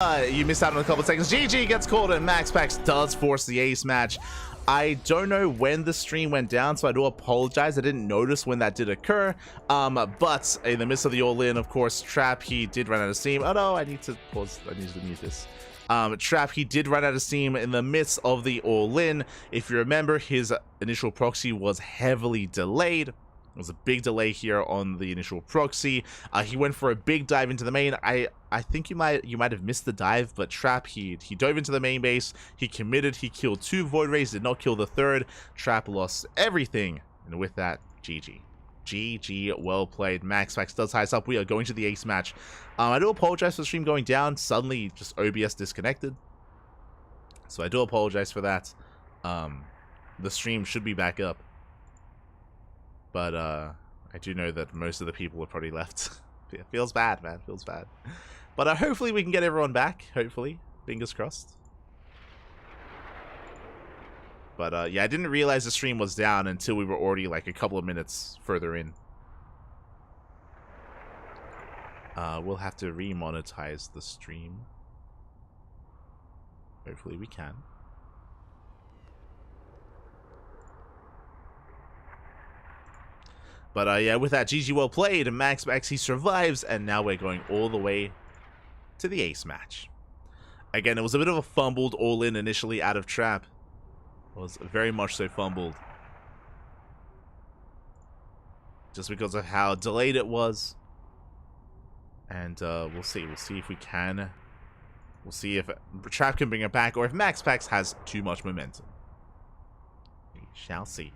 You missed out on a couple of seconds. GG gets called and MaxPax does force the ace match. I don't know when the stream went down, so I do apologize. I didn't notice when that did occur. But in the midst of the all-in, of course, Trap, he did run out of steam. Oh no, I need to pause. I need to mute this. Trap, he did run out of steam in the midst of the all-in. If you remember, his initial proxy was heavily delayed. There was a big delay here on the initial proxy. He went for a big dive into the main. I think you might have missed the dive, but Trap, he dove into the main base. He committed. He killed 2 Void Rays, did not kill the 3rd. Trap lost everything, and with that, GG. GG, well played. MaxPax does tie us up. We are going to the ace match. I do apologize for the stream going down. Suddenly, just OBS disconnected. So I do apologize for that. The stream should be back up. But I do know that most of the people have probably left. It feels bad, man. Feels bad. But hopefully we can get everyone back. Hopefully. Fingers crossed. But yeah, I didn't realize the stream was down until we were already like a couple of minutes further in. We'll have to remonetize the stream. Hopefully we can. But yeah, with that, GG well played, and MaxPax, he survives, and now we're going all the way to the ace match. Again, it was a bit of a fumbled all-in initially out of Trap. It was very much so fumbled. Just because of how delayed it was. And we'll see if we can. We'll see if Trap can bring it back, or if MaxPax has too much momentum. We shall see.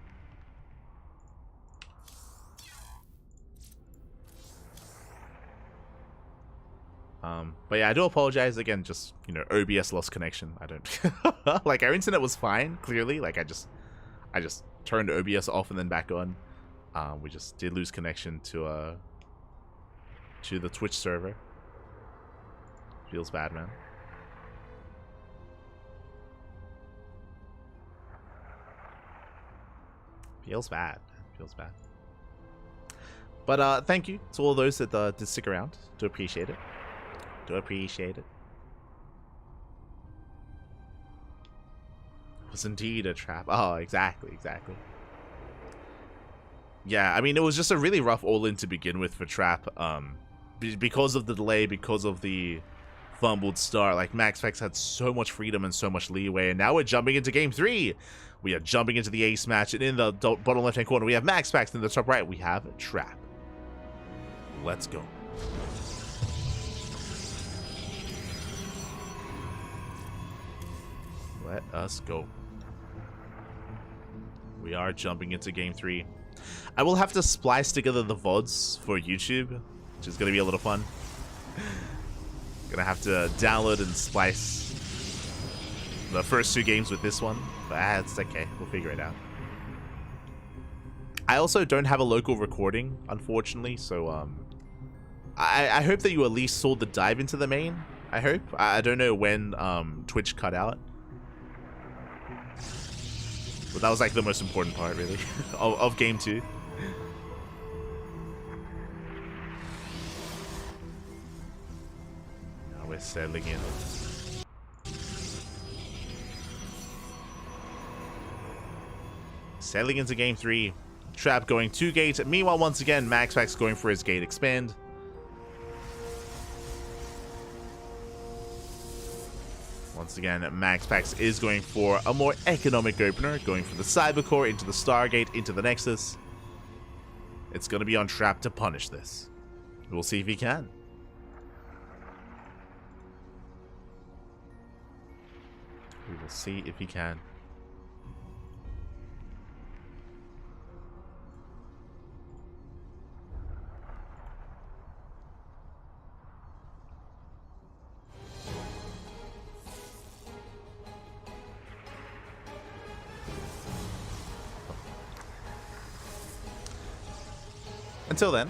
But yeah, I do apologize again. Just, you know, OBS lost connection. I don't like, our internet was fine. Clearly, like I just turned OBS off and then back on. We just did lose connection to the Twitch server. Feels bad, man. Feels bad. Feels bad. But thank you to all those that did stick around. Do appreciate it. Do appreciate it. It was indeed a trap. Oh, exactly. Yeah, I mean, it was just a really rough all-in to begin with for Trap. Because of the delay, because of the fumbled start, like MaxPax had so much freedom and so much leeway, and now we're jumping into game 3. We are jumping into the ace match, and in the bottom left-hand corner, we have MaxPax. In the top right, we have Trap. Let's go. Let us go. We are jumping into game 3. I will have to splice together the VODs for YouTube, which is going to be a little fun. Gonna have to download and splice the first 2 games with this one, but it's okay. We'll figure it out. I also don't have a local recording, unfortunately, so I hope that you at least saw the dive into the main. I hope. I don't know when Twitch cut out. But that was like the most important part, really, of game 2. Now we're settling in. Settling into game 3. Trap going 2 gate. Meanwhile, once again, MaxPax going for his gate expand. Once again, MaxPax is going for a more economic opener, going for the Cybercore into the Stargate, into the Nexus. It's going to be on Trap to punish this. We'll see if he can. We will see if he can. Until then,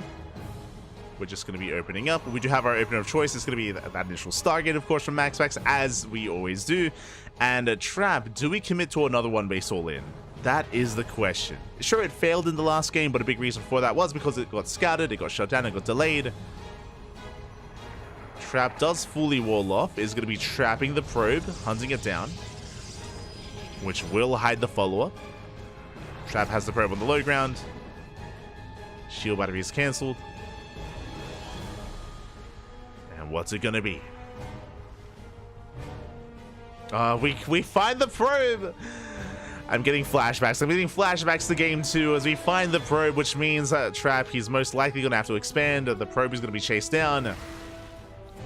we're just going to be opening up. We do have our opener of choice. It's going to be that initial Stargate, of course, from MaxPax, as we always do. And Trap, do we commit to another one base all-in? That is the question. Sure, it failed in the last game, but a big reason for that was because it got scouted, it got shut down, it got delayed. Trap does fully wall off. Is going to be trapping the probe, hunting it down, which will hide the follow-up. Trap has the probe on the low ground. Shield battery is cancelled. And what's it going to be? We find the probe. I'm getting flashbacks. I'm getting flashbacks to game 2 as we find the probe, which means Trap, he's most likely going to have to expand. The probe is going to be chased down.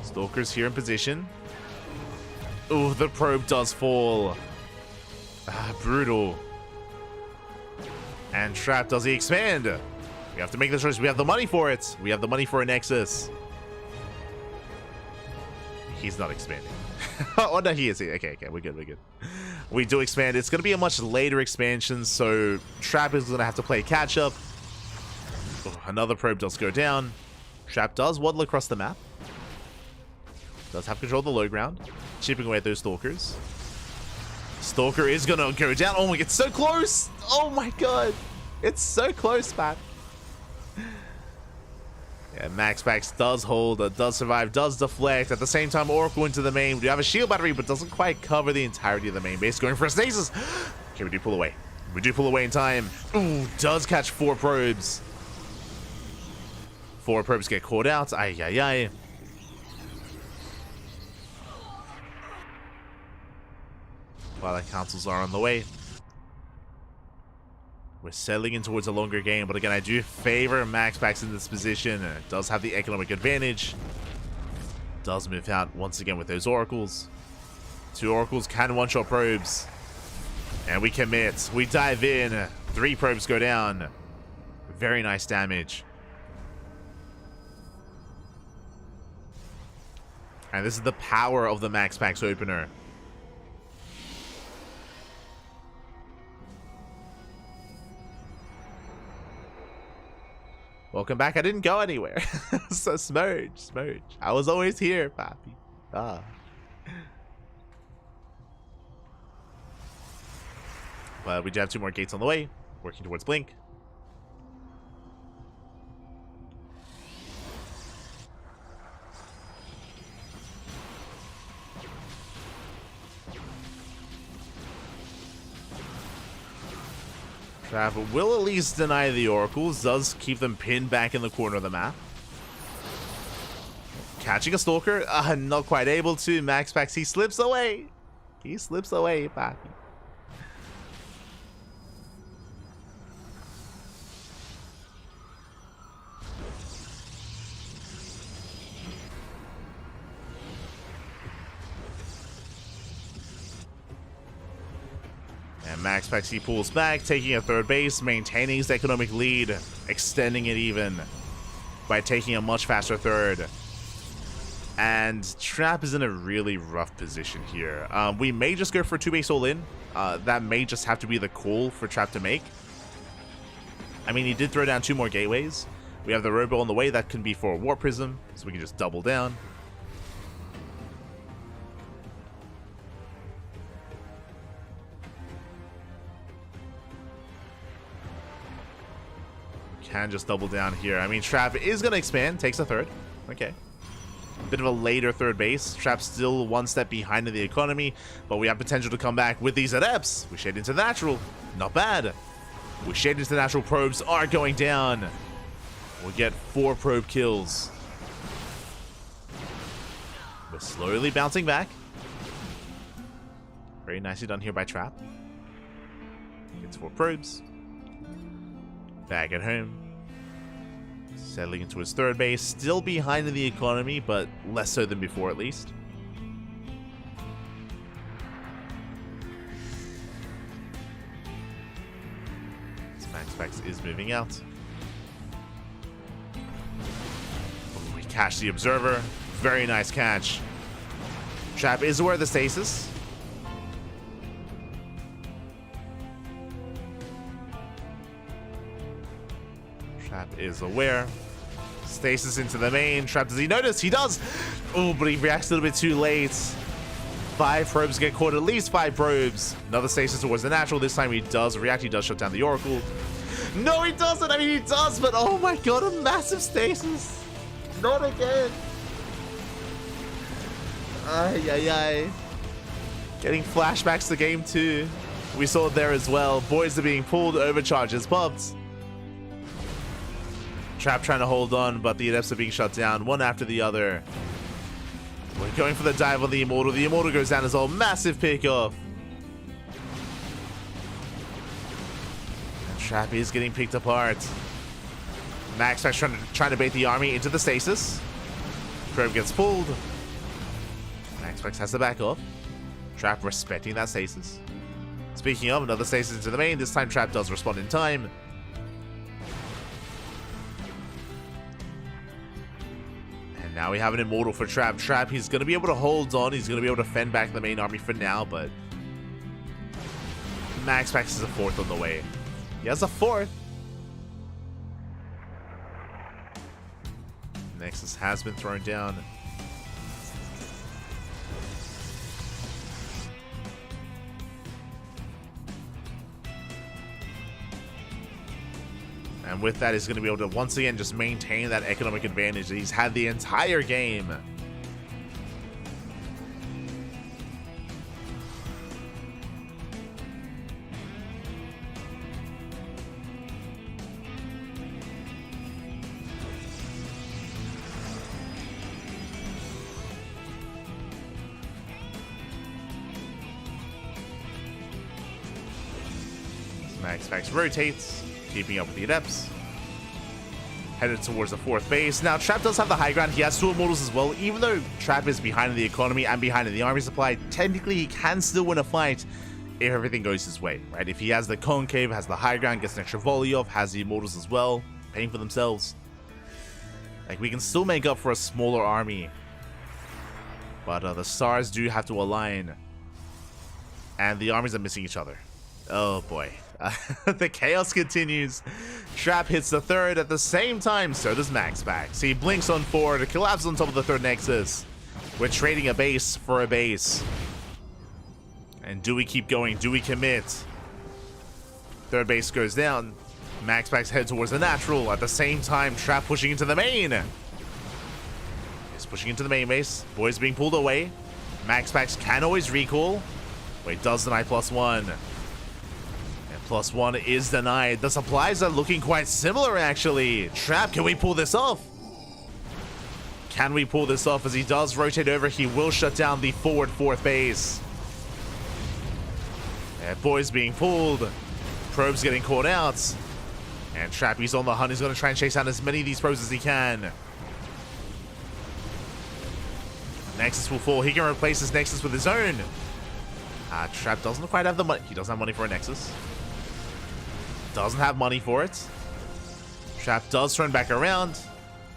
Stalker's here in position. Oh, the probe does fall. Brutal. And Trap, does he expand? We have to make the choice. We have the money for it. We have the money for a Nexus. He's not expanding. Oh, no, he is. Okay, we're good. We do expand. It's going to be a much later expansion, so Trap is going to have to play catch-up. Oh, another probe does go down. Trap does waddle across the map. Does have control of the low ground. Chipping away at those Stalkers. Stalker is going to go down. Oh my, it's so close. Oh my god. It's so close, man. Yeah, MaxPax does hold, does survive, does deflect. At the same time, Oracle into the main. We do have a shield battery, but doesn't quite cover the entirety of the main base. Going for a stasis. Okay, we do pull away. We do pull away in time. Ooh, does catch 4 probes. 4 probes get caught out. Ay. Twilight Councils are on the way. We're settling in towards a longer game, but again, I do favor MaxPax in this position. It does have the economic advantage. Does move out once again with those Oracles. 2 Oracles can one-shot probes. And we commit. We dive in. 3 probes go down. Very nice damage. And this is the power of the MaxPax opener. Welcome back. I didn't go anywhere. So smurge. I was always here, papi. But we do have 2 more gates on the way. Working towards Blink. Trap will at least deny the Oracles, does keep them pinned back in the corner of the map. Catching a Stalker, not quite able to. MaxPax, he slips away. Papi. And MaxPax, he pulls back, taking a 3rd base, maintaining his economic lead, extending it even by taking a much faster 3rd. And Trap is in a really rough position here. We may just go for 2 base all in. That may just have to be the call for Trap to make. I mean, he did throw down 2 more gateways. We have the Robo on the way. That can be for a Warp Prism, so we can just double down. Can just double down here. I mean, Trap is going to expand. Takes a 3rd. Okay. Bit of a later 3rd base. Trap's still 1 step behind in the economy, but we have potential to come back with these adepts. We shade into natural. Not bad. We shade into natural. Probes are going down. We'll get 4 probe kills. We're slowly bouncing back. Very nicely done here by Trap. Gets 4 probes. Back at home. Settling into his 3rd base. Still behind in the economy, but less so than before at least. MaxPax is moving out. Oh, we catch the Observer. Very nice catch. Trap is aware of the stasis. Trap is aware. Stasis into the main. Trap, does he notice? He does. Oh, but he reacts a little bit too late. 5 probes get caught. At least 5 probes. Another stasis towards the natural. This time he does react. He does shut down the Oracle. No, he doesn't. I mean, he does, but oh my god, a massive stasis. Not again. Ay, ay, ay. Getting flashbacks to game 2. We saw it there as well. Boys are being pulled, overcharges popped. Trap trying to hold on, but the adepts are being shut down, one after the other. We're going for the dive on the Immortal. The Immortal goes down as well. Massive pick off. And Trap is getting picked apart. MaxPax trying to bait the army into the stasis. Probe gets pulled. MaxPax has to back off. Trap respecting that stasis. Speaking of, another stasis into the main. This time Trap does respond in time. And now we have an Immortal for Trap. Trap, he's going to be able to hold on. He's going to be able to fend back the main army for now, but MaxPax is a 4th on the way. He has a 4th. Nexus has been thrown down. And with that, he's going to be able to once again just maintain that economic advantage that he's had the entire game. MaxPax rotates, keeping up with the adepts. Headed towards the 4th base. Now, Trap does have the high ground. He has 2 Immortals as well. Even though Trap is behind in the economy and behind in the army supply, technically he can still win a fight if everything goes his way, right? If he has the concave, has the high ground, gets an extra volley off, has the Immortals as well, paying for themselves. Like, we can still make up for a smaller army. But the stars do have to align. And the armies are missing each other. Oh boy. The chaos continues. Trap hits the 3rd at the same time, so does MaxPax. He blinks on 4 to collapse on top of the 3rd Nexus. We're trading a base for a base. And do we keep going? Do we commit? 3rd base goes down. MaxPax head towards the natural. At the same time, Trap pushing into the main. He's pushing into the main base. Boys being pulled away. MaxPax can always recall. Wait, does deny +1. +1 is denied. The supplies are looking quite similar, actually. Trap, can we pull this off? Can we pull this off? As he does rotate over, he will shut down the forward 4th base. And boys being pulled. Probes getting caught out. And Trap, he's on the hunt. He's going to try and chase down as many of these probes as he can. Nexus will fall. He can replace his Nexus with his own. Trap doesn't quite have the money. He doesn't have money for a Nexus. Doesn't have money for it. Trap does turn back around.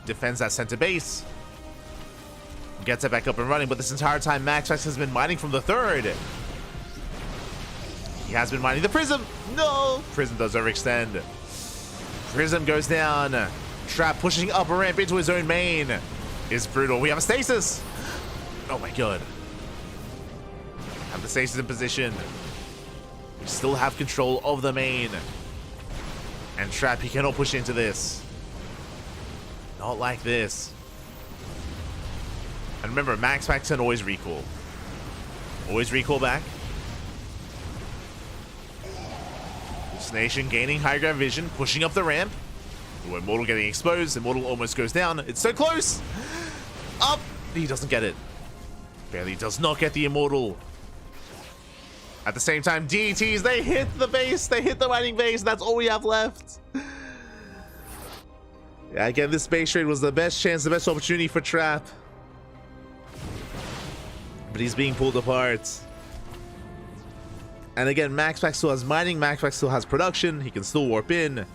Defends that center base. Gets it back up and running, but this entire time MaxPax has been mining from the 3rd. He has been mining the Prism. No! Prism does overextend. Prism goes down. Trap pushing up a ramp into his own main. Is brutal. We have a stasis. Oh my god. Have the stasis in position. We still have control of the main. And Trap, he cannot push into this. Not like this. And remember, MaxPax can always recall. Always recall back. This nation gaining high ground vision, pushing up the ramp. Ooh, Immortal getting exposed. Immortal almost goes down. It's so close. Up. He doesn't get it. Barely does not get the Immortal. At the same time, DETs, they hit the base. They hit the mining base. That's all we have left. Yeah, again, this base trade was the best chance, the best opportunity for Trap. But he's being pulled apart. And again, MaxPax still has mining. MaxPax still has production. He can still warp in.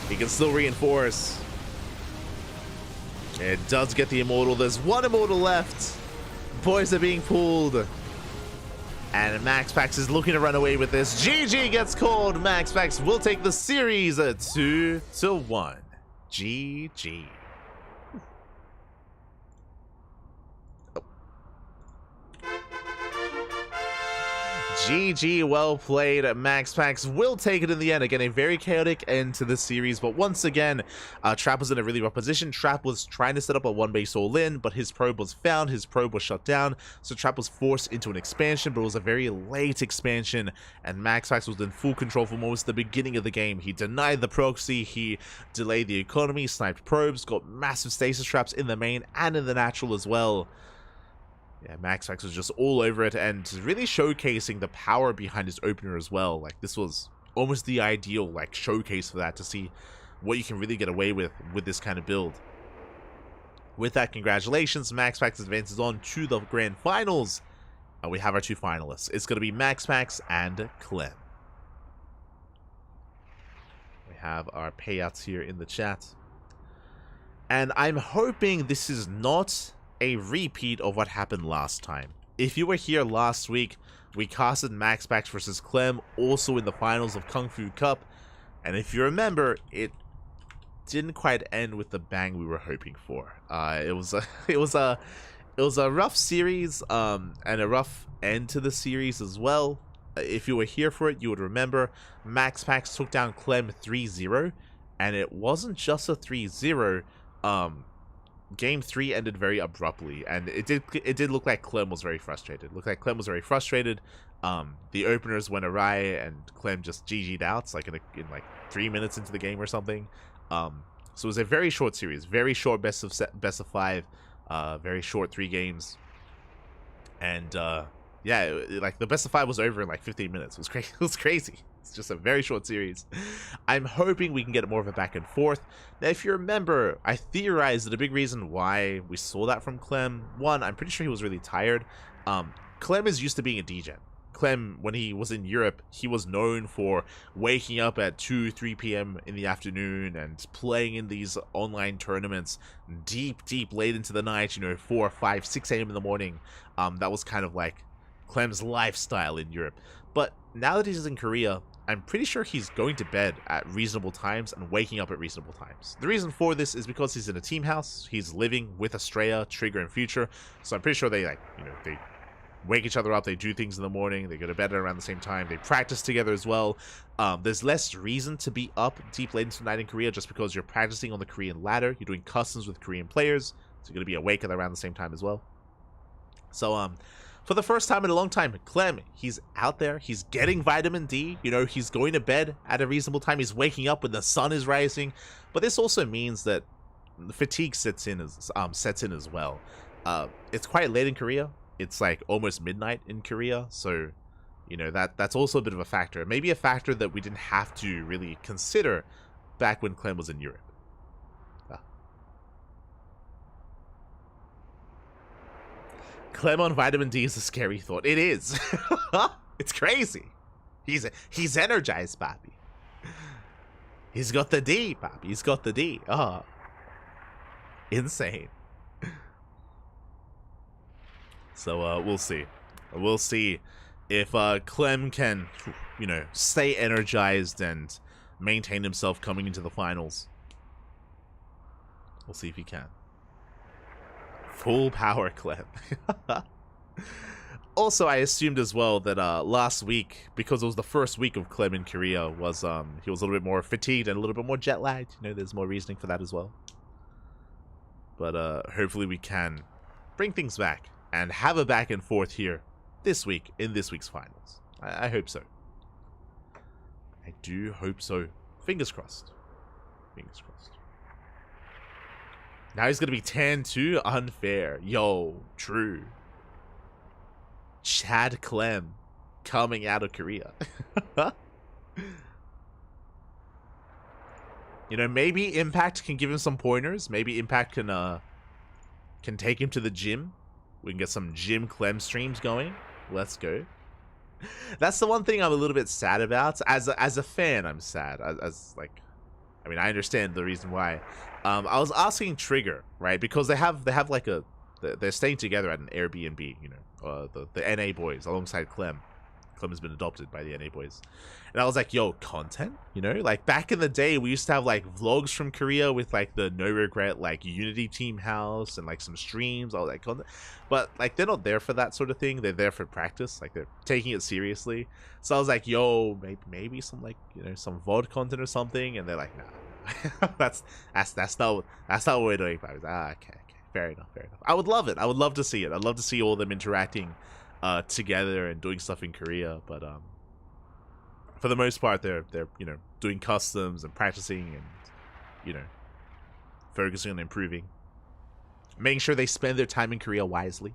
He can still reinforce. It does get the Immortal. There's 1 Immortal left. Boys are being pulled. And MaxPax is looking to run away with this. GG gets called. MaxPax will take the series 2-1. GG. GG, well played. MaxPax will take it in the end. Again, a very chaotic end to the series, but once again, Trap was in a really rough position. Trap was trying to set up a one-base all-in, but his probe was found, his probe was shut down, so Trap was forced into an expansion, but it was a very late expansion, and MaxPax was in full control for most of the beginning of the game. He denied the proxy, he delayed the economy, sniped probes, got massive stasis traps in the main and in the natural as well. Yeah, MaxPax was just all over it and really showcasing the power behind his opener as well. Like, this was almost the ideal, like, showcase for that, to see what you can really get away with this kind of build. With that, congratulations, MaxPax advances on to the grand finals. And we have our two finalists. It's going to be MaxPax and Clem. We have our payouts here in the chat. And I'm hoping this is not a repeat of what happened last time. If you were here last week, we casted MaxPax versus Clem, also in the finals of KungFu Cup, and if you remember, it didn't quite end with the bang we were hoping for. It was a rough series, and a rough end to the series as well. If you were here for it, you would remember MaxPax took down Clem 3-0, and it wasn't just a 3-0. Game 3 ended very abruptly, and it did look like Clem was very frustrated. The openers went awry, and Clem just GG'd out. It's like in like 3 minutes into the game or something. So it was a very short series, very short best of 5, very short 3 games, and yeah, like the best of 5 was over in like 15 minutes. It was crazy. It was crazy. It's just a very short series. I'm hoping we can get more of a back and forth. Now, if you remember, I theorized that a big reason why we saw that from Clem, one, I'm pretty sure he was really tired. Clem is used to being a degen. Clem, when he was in Europe, he was known for waking up at 2-3 p.m. in the afternoon and playing in these online tournaments deep late into the night, 4, 5, 6 a.m. in the morning. That was kind of like Clem's lifestyle in Europe. But now that he's in Korea, I'm pretty sure he's going to bed at reasonable times and waking up at reasonable times. The reason for this is because he's in a team house. He's living with Estrella, Trigger, and Future. So I'm pretty sure they they wake each other up. They do things in the morning. They go to bed around the same time. They practice together as well. There's less reason to be up deep late into the night in Korea just because you're practicing on the Korean ladder. You're doing customs with Korean players. So you're going to be awake at around the same time as well. So, for the first time in a long time, Clem, he's out there, he's getting vitamin D, he's going to bed at a reasonable time, he's waking up when the sun is rising, but this also means that fatigue sets in as well. It's quite late in Korea, it's like almost midnight in Korea, so, that's also a bit of a factor, maybe a factor that we didn't have to really consider back when Clem was in Europe. Clem on vitamin D is a scary thought. It is. It's crazy. He's energized, Papi. He's got the D, Papi. He's got the D. Oh. Insane. So, we'll see. We'll see if Clem can, stay energized and maintain himself coming into the finals. We'll see if he can. Full power, Clem. Also, I assumed as well that last week, because it was the first week of Clem in Korea, was he was a little bit more fatigued and a little bit more jet lagged. There's more reasoning for that as well. But hopefully we can bring things back and have a back and forth here this week in this week's finals. I hope so. I do hope so. Fingers crossed. Fingers crossed. Now he's going to be 10-2 unfair. Yo, true. Chad Clem coming out of Korea. Maybe Impact can give him some pointers. Maybe Impact can take him to the gym. We can get some gym Clem streams going. Let's go. That's the one thing I'm a little bit sad about. As a fan, I'm sad. I understand the reason why. I was asking Trigger, right? Because they're staying together at an Airbnb, the NA boys alongside Clem. Clem has been adopted by the NA boys. And I was like, yo, content? You know, like back in the day, we used to have like vlogs from Korea with like the no regret, like Unity team house and like some streams, all that content. But like, they're not there for that sort of thing. They're there for practice. Like they're taking it seriously. So I was like, yo, maybe some like, you know, some VOD content or something. And they're like, nah, that's not what we're doing. I was like, okay. Fair enough. I would love it. I would love to see it. I'd love to see all of them interacting together and doing stuff in Korea. But for the most part, they're you know, doing customs and practicing and, you know, focusing on improving, making sure they spend their time in Korea wisely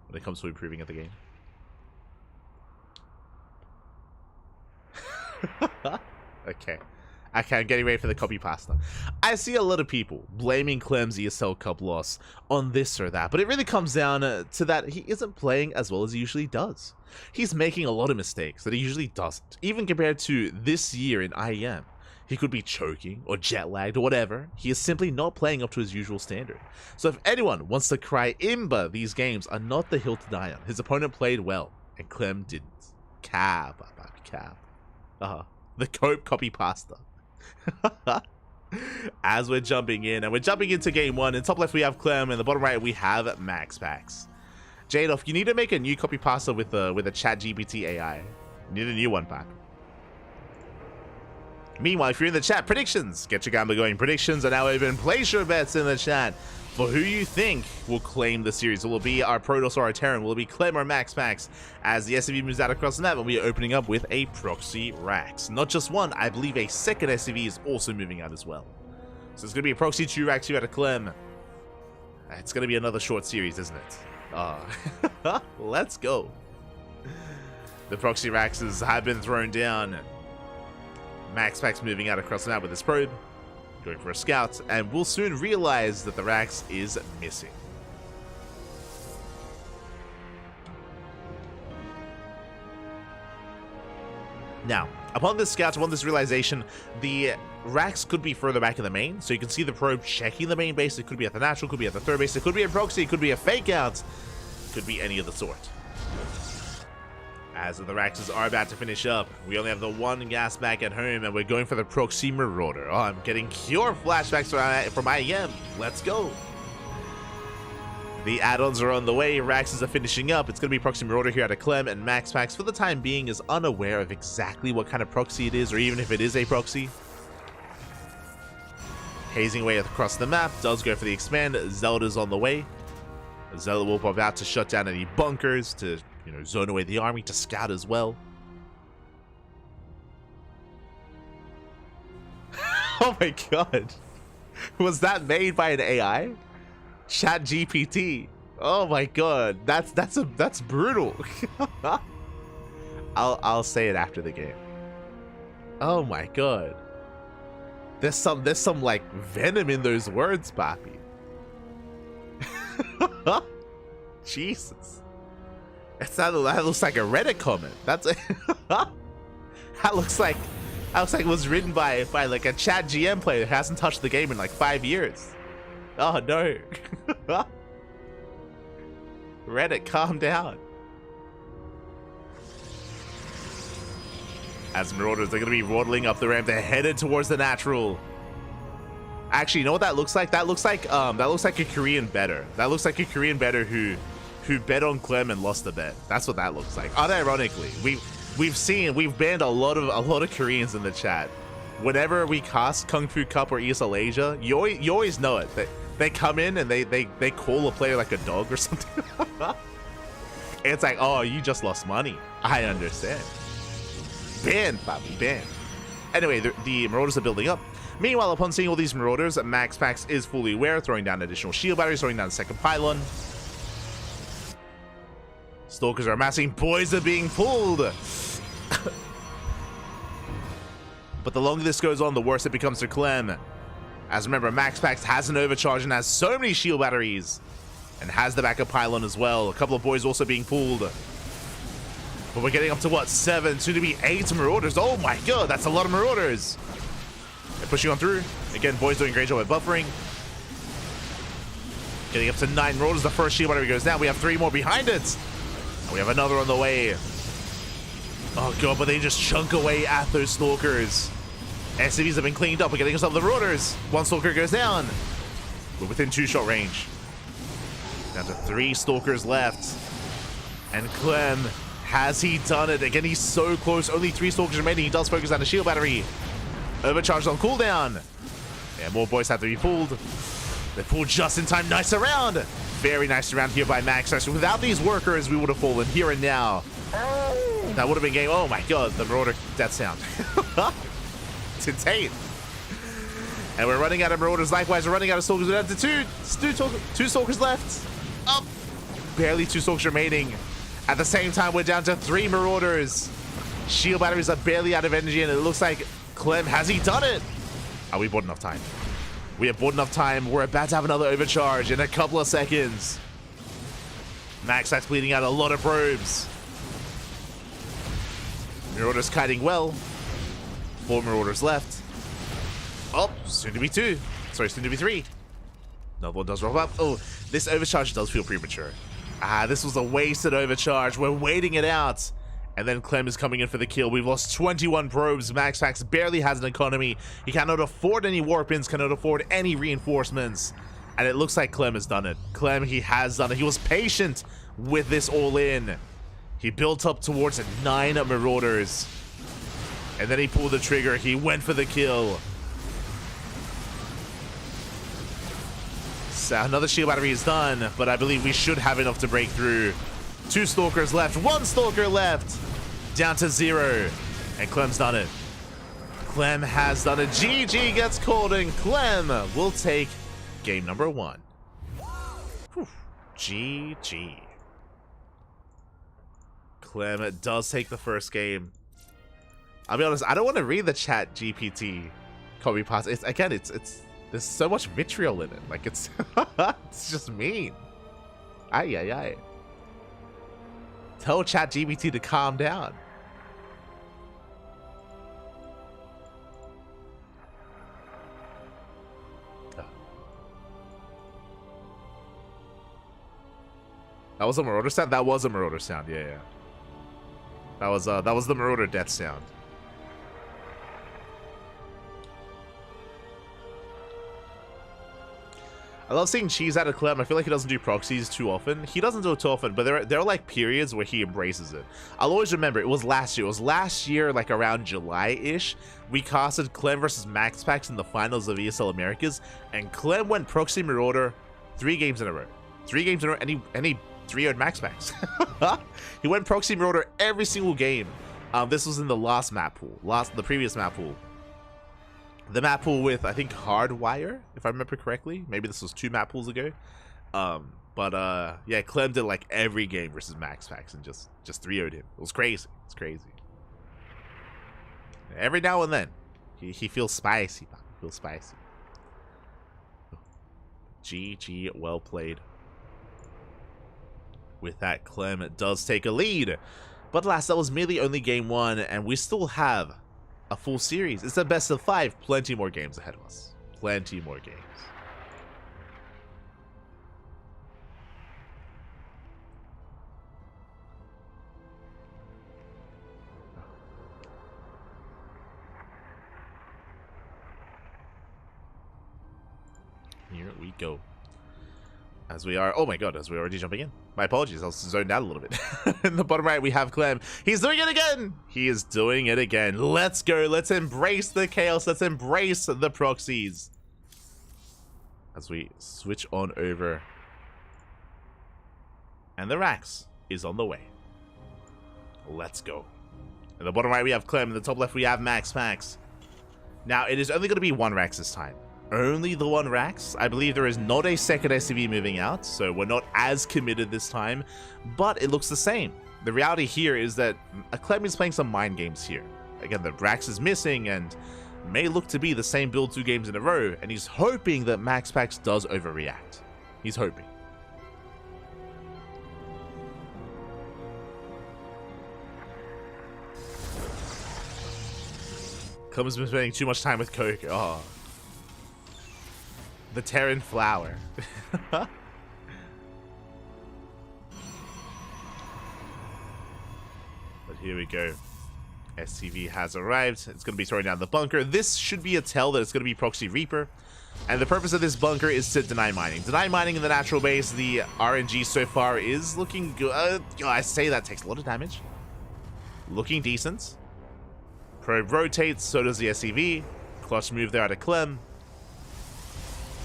when it comes to improving at the game. Okay, I'm getting ready for the copy pasta. I see a lot of people blaming Clem's ESL Cup loss on this or that, but it really comes down to that he isn't playing as well as he usually does. He's making a lot of mistakes that he usually doesn't, even compared to this year in IEM. He could be choking or jet lagged or whatever. He is simply not playing up to his usual standard. So if anyone wants to cry Imba, these games are not the hill to die on. His opponent played well, and Clem didn't. Cab. The Cope copy pasta. As we're jumping in, and we're jumping into game one. In top left we have Clem, and in the bottom right we have MaxPax. Jadoff, you need to make a new copy pasta with a chat GPT AI. You need a new one, Pat. Meanwhile, if you're in the chat, predictions. Get your gambler going. Predictions are now open. Place your bets in the chat for who you think will claim the series. Will it be our Protoss or our Terran? Will it be Clem or MaxPax? As the SCV moves out across the map, and we are opening up with a proxy Rax. Not just one, I believe a second SCV is also moving out as well. So it's going to be a proxy 2 Rax here out of Clem. It's going to be another short series, isn't it? Let's go. The proxy Raxes have been thrown down. MaxPax moving out across the map with his probe, going for a scout, and we'll soon realize that the Rax is missing. Now, upon this scout, upon this realization, the Rax could be further back in the main, so you can see the probe checking the main base. It could be at the natural, could be at the third base, it could be a proxy, it could be a fake out, could be any of the sort. As the Raxes are about to finish up, we only have the one gas back at home, and we're going for the proxy Marauder. Oh, I'm getting pure flashbacks from IEM. Let's go. The add-ons are on the way. Raxes are finishing up. It's going to be proxy Marauder here out of Clem, and MaxPax, for the time being, is unaware of exactly what kind of proxy it is, or even if it is a proxy. Hazing away across the map, does go for the expand. Zelda's on the way. Zelda will pop out to shut down any bunkers, to, you know, zone away the army, to scout as well. Oh my god. Was that made by an AI? Chat GPT. Oh my god. That's brutal. I'll say it after the game. Oh my god. There's some like venom in those words, Papi. Jesus. That looks like a Reddit comment. That's that looks like it was written by like a chat GM player that hasn't touched the game in like 5 years. Oh no. Reddit, calm down. As Marauders, they're gonna be waddling up the ramp. They're headed towards the natural. Actually, you know what that looks like? That looks like a Korean bettor. That looks like a Korean bettor who bet on Clem and lost the bet. That's what that looks like. Unironically, we've banned a lot of Koreans in the chat. Whenever we cast KungFu Cup or ESL Asia, you always know it. They come in and they call a player like a dog or something. It's like, oh, you just lost money. I understand. Banned, Bobby, banned. Anyway, the Marauders are building up. Meanwhile, upon seeing all these Marauders, MaxPax is fully aware, throwing down additional shield batteries, throwing down the second pylon. Stalkers are amassing, boys are being pulled. But the longer this goes on, the worse it becomes for Clem. As remember, MaxPax has an overcharge and has so many shield batteries, and has the backup pylon as well. A couple of boys also being pulled. But we're getting up to what, 7, soon to be 8 Marauders. Oh my god, that's a lot of Marauders. They're pushing on through. Again, boys doing a great job at buffering. Getting up to 9 Marauders. The first shield battery goes down. We have 3 more behind it. And we have another on the way. Oh god, but they just chunk away at those stalkers. SCVs have been cleaned up. We're getting some of the marauders. One stalker goes down. We're within 2-shot range. Down to 3 stalkers left. And Clem, has he done it? Again, he's so close. Only 3 stalkers remaining. He does focus on a shield battery. Overcharged on cooldown. Yeah, more boys have to be pulled. They're pulled just in time. Nice round. Very nice round here by Max. So without these workers, we would have fallen here and now. That would have been game. Oh my god, the Marauder death sound. It's insane. And we're running out of Marauders. Likewise, we're running out of Stalkers. We're down to two Stalkers left. Up. Barely 2 Stalkers remaining. At the same time, we're down to 3 Marauders. Shield batteries are barely out of energy, and it looks like Clem, has he done it? Are we bought enough time? We have bought enough time. We're about to have another overcharge in a couple of seconds. Max that's bleeding out a lot of probes. Marauders kiting well. 4 Marauders left. Oh, soon to be 2. Sorry, soon to be 3. Another one does roll up. Oh, this overcharge does feel premature. This was a wasted overcharge. We're waiting it out. And then Clem is coming in for the kill. We've lost 21 probes. Max barely has an economy. He cannot afford any warp-ins, cannot afford any reinforcements. And it looks like Clem has done it. Clem, he has done it. He was patient with this all-in. He built up towards 9 Marauders. And then he pulled the trigger. He went for the kill. So another shield battery is done, but I believe we should have enough to break through. 2 Stalkers left. 1 Stalker left. Down to 0. And Clem's done it. Clem has done it. GG gets called, and Clem will take game number 1. Whew. GG. Clem does take the first game. I'll be honest, I don't want to read the chat GPT copy pass. It's there's so much vitriol in it. Like it's just mean. Ay ay ay. Tell chat GPT to calm down. That was a Marauder sound? That was a Marauder sound, yeah. That was the Marauder death sound. I love seeing Cheese out of Clem. I feel like he doesn't do proxies too often. He doesn't do it too often, but there are like periods where he embraces it. I'll always remember, it was last year. It was last year, like around July-ish. We casted Clem versus Max Pax in the finals of ESL Americas, and Clem went proxy Marauder 3 games in a row. 3 games in a row, and he 3-0'd Max Pax. He went proxy Marauder every single game. This was in the last map pool, the previous map pool. The map pool with, I think, Hardwire, if I remember correctly. Maybe this was 2 map pools ago. Yeah, Clem did like every game versus Max Pax and just 3-0'd him. It was crazy. It's crazy. Every now and then, he feels spicy. He feels spicy. GG, well played. With that, Clem does take a lead. But alas, that was merely only game 1, and we still have a full series. It's a best of 5. Plenty more games ahead of us. Plenty more games. Here we go. As we are, oh my god, as we're already jumping in. My apologies, I was zoned out a little bit. In the bottom right, we have Clem. He's doing it again! He is doing it again. Let's go, let's embrace the chaos, let's embrace the proxies. As we switch on over. And the Rax is on the way. Let's go. In the bottom right, we have Clem. In the top left, we have Max Pax. Now, it is only going to be 1 Rax this time. Only the 1 Rax. I believe there is not a second SCV moving out, so we're not as committed this time, but it looks the same. The reality here is that Clem is playing some mind games here. Again, the Rax is missing and may look to be the same build 2 games in a row, and he's hoping that Max Pax does overreact. He's hoping. Clem's been spending too much time with Coke. Oh. The Terran flower. But here we go. SCV has arrived. It's going to be throwing down the bunker. This should be a tell that it's going to be Proxy Reaper. And the purpose of this bunker is to deny mining. Deny mining in the natural base. The RNG so far is looking good. I say that takes a lot of damage. Looking decent. Probe rotates, so does the SCV. Clutch move there out of Clem.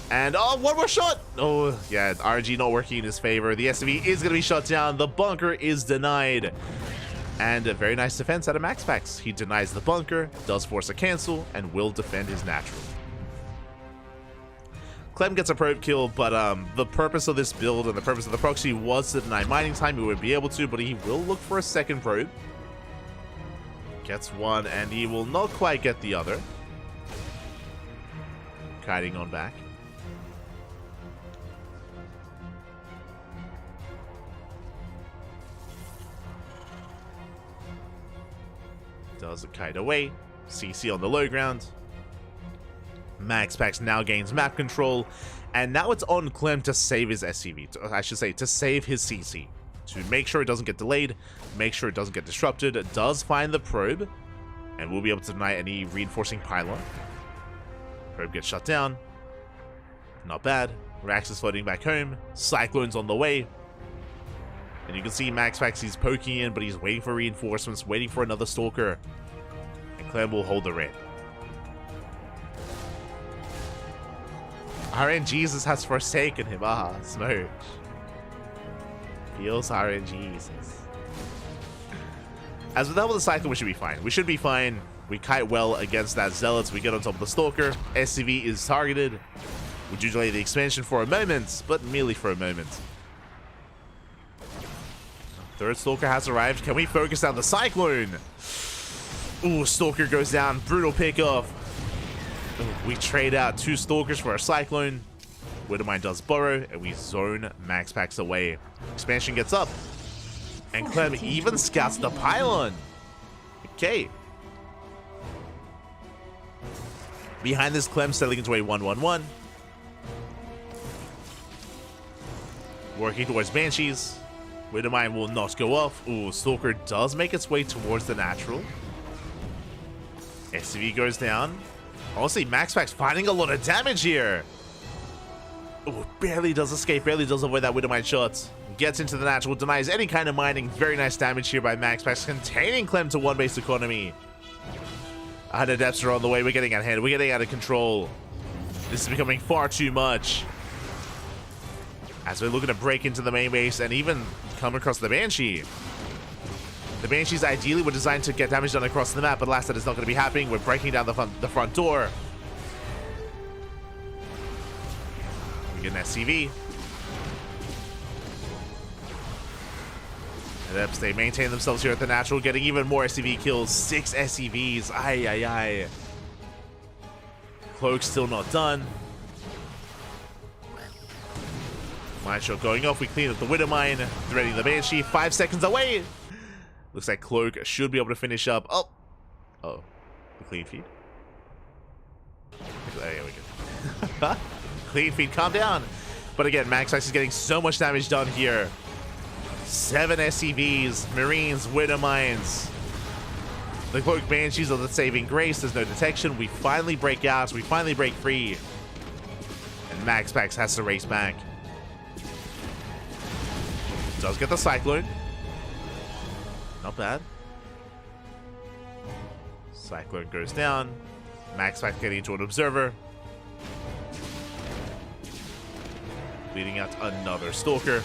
And, oh, one more shot! Oh, yeah, RNG not working in his favor. The SCV is going to be shut down. The bunker is denied. And a very nice defense out of MaxPax. He denies the bunker, does force a cancel, and will defend his natural. Clem gets a probe kill, but the purpose of this build and the purpose of the proxy was to deny mining time. He would be able to, but he will look for a second probe. Gets one, and he will not quite get the other. Kiting on back. Does a kite away. CC on the low ground. MaxPax now gains map control, and now it's on Clem to save his SCV. I should say, to save his CC. To make sure it doesn't get delayed, make sure it doesn't get disrupted. It does find the probe, and we'll be able to deny any reinforcing pylon. Probe gets shut down. Not bad. Rax is floating back home. Cyclone's on the way. And you can see MaxPax, he's poking in, but he's waiting for reinforcements, waiting for another Stalker. And Clem will hold the red. RNGesus has forsaken him. Ah, Smooch. Feels RNGesus. As with that with the Cyclone, we should be fine. We should be fine. We kite well against that Zealots. We get on top of the Stalker. SCV is targeted. We do delay the expansion for a moment, but merely for a moment. Third Stalker has arrived. Can we focus on the Cyclone? Ooh, Stalker goes down. Brutal pickoff. We trade out 2 Stalkers for a Cyclone. Widowmine does burrow, and we zone MaxPax away. Expansion gets up. And Clem even scouts the pylon. Okay. Behind this, Clem settling into a 1-1-1. Working towards Banshees. Widowmine will not go off. Ooh, Stalker does make its way towards the natural. SCV goes down. Honestly, MaxPax finding a lot of damage here. Ooh, barely does escape, barely does avoid that Widowmine shot. Gets into the natural, denies any kind of mining. Very nice damage here by MaxPax, containing Clem to 1 base economy. Adepts are on the way. We're getting out of hand. We're getting out of control. This is becoming far too much. As we're looking to break into the main base and even come across the Banshee. The Banshees ideally were designed to get damage done across the map, but alas, that is not going to be happening. We're breaking down the front door. We get an SCV. Adepts, they maintain themselves here at the natural, getting even more SCV kills. 6 SCVs. Ay, ay, ay. Cloak still not done. Mine shot going off. We clean up the Widowmine. Threading the Banshee. 5 seconds away. Looks like Cloak should be able to finish up. Oh. Oh. The clean feed. There we go. Clean feed. Calm down. But again, MaxPax is getting so much damage done here. 7 SCVs. Marines. Widowmines. The Cloak Banshees are the saving grace. There's no detection. We finally break out. We finally break free. And MaxPax has to race back. Does get the Cyclone. Not bad. Cyclone goes down. MaxPax getting into an Observer. Leading out another Stalker.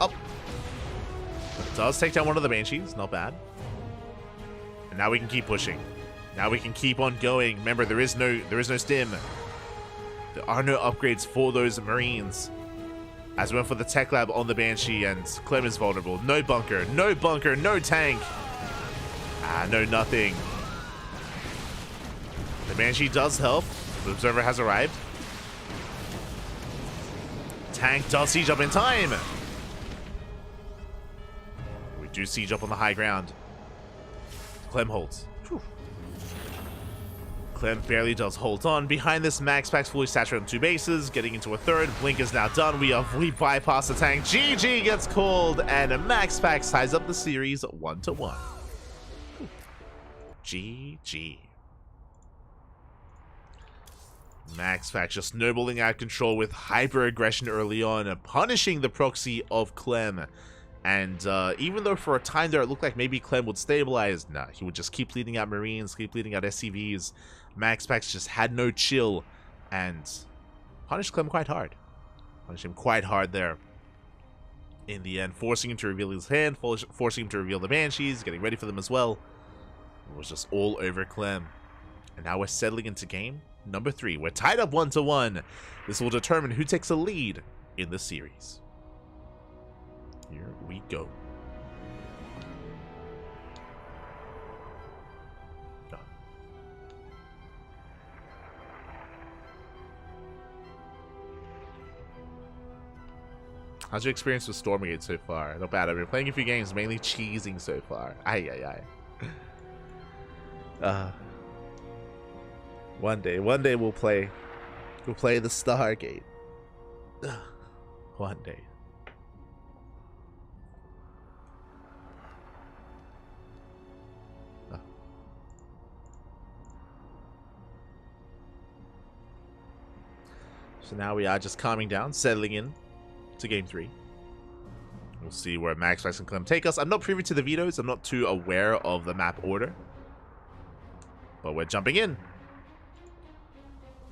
Up. Does take down one of the Banshees. Not bad. And now we can keep pushing. Now we can keep on going. Remember, there is no stim. There are no upgrades for those Marines. As we went for the tech lab on the Banshee, and Clem is vulnerable. No bunker, no bunker, no tank. Ah, no nothing. The Banshee does help. The Observer has arrived. Tank does siege up in time. We do siege up on the high ground. Clem holds. Whew. Clem barely does hold on. Behind this, MaxPax fully saturated on 2 bases, getting into a third. Blink is now done. We bypass the tank. GG gets called, and MaxPax ties up the series 1-1. GG. MaxPax just snowballing out of control with hyper aggression early on and punishing the proxy of Clem. And even though for a time there it looked like maybe Clem would stabilize, nah, he would just keep leading out Marines, keep leading out SCVs. MaxPax just had no chill and punished Clem quite hard. Punished him quite hard there. In the end, forcing him to reveal his hand, forcing him to reveal the Banshees, getting ready for them as well. It was just all over Clem. And now we're settling into game number 3. We're tied up 1-1. This will determine who takes a lead in the series. Here we go. How's your experience with Stormgate so far? Not bad. I've been playing a few games, mainly cheesing so far. One day we'll play the Stargate. One day. So now we are just calming down, settling in to game 3. We'll see where MaxPax and Clem take us. I'm not privy to the vetoes. I'm not too aware of the map order. But we're jumping in.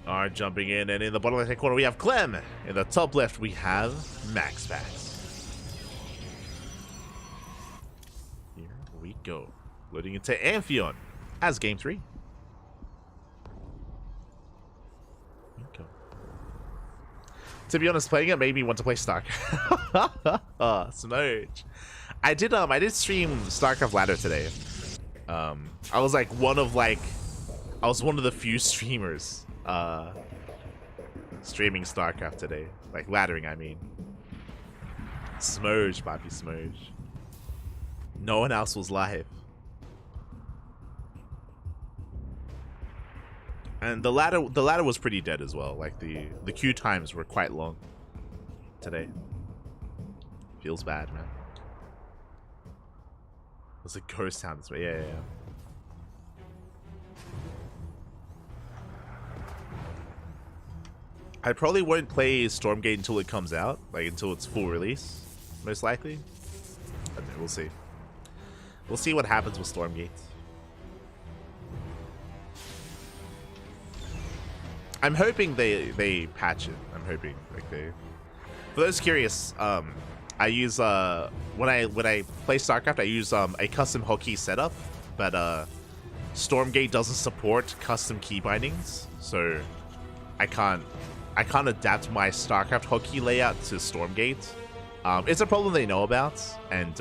Alright, jumping in. And in the bottom left-hand corner, we have Clem. In the top left, we have MaxPax. Here we go. Loading into Amphion as game 3. To be honest, playing it made me want to play StarCraft. Smudge. I did stream StarCraft Ladder today. I was one of the few streamers streaming StarCraft today. Laddering, I mean. Smudge, Bobby Smudge. No one else was live. And the ladder was pretty dead as well. The queue times were quite long today. Feels bad, man. It was a ghost town this way. Yeah. I probably won't play Stormgate until it comes out, until its full release, most likely. I don't know, we'll see. We'll see what happens with Stormgate. I'm hoping they patch it. I'm hoping they. For those curious, I use when I play StarCraft, I use a custom hotkey setup, but Stormgate doesn't support custom key bindings, so I can't adapt my StarCraft hotkey layout to Stormgate. It's a problem they know about, and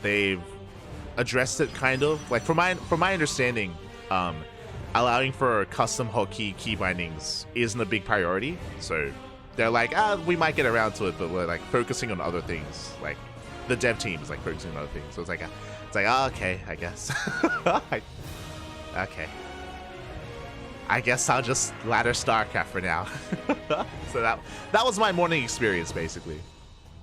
they've addressed it kind of. From my understanding, allowing for custom hotkey key bindings isn't a big priority, so they're we might get around to it, but we're focusing on other things. The dev team is focusing on other things, so it's okay, I guess. Okay, I guess I'll just ladder StarCraft for now. So that was my morning experience, basically.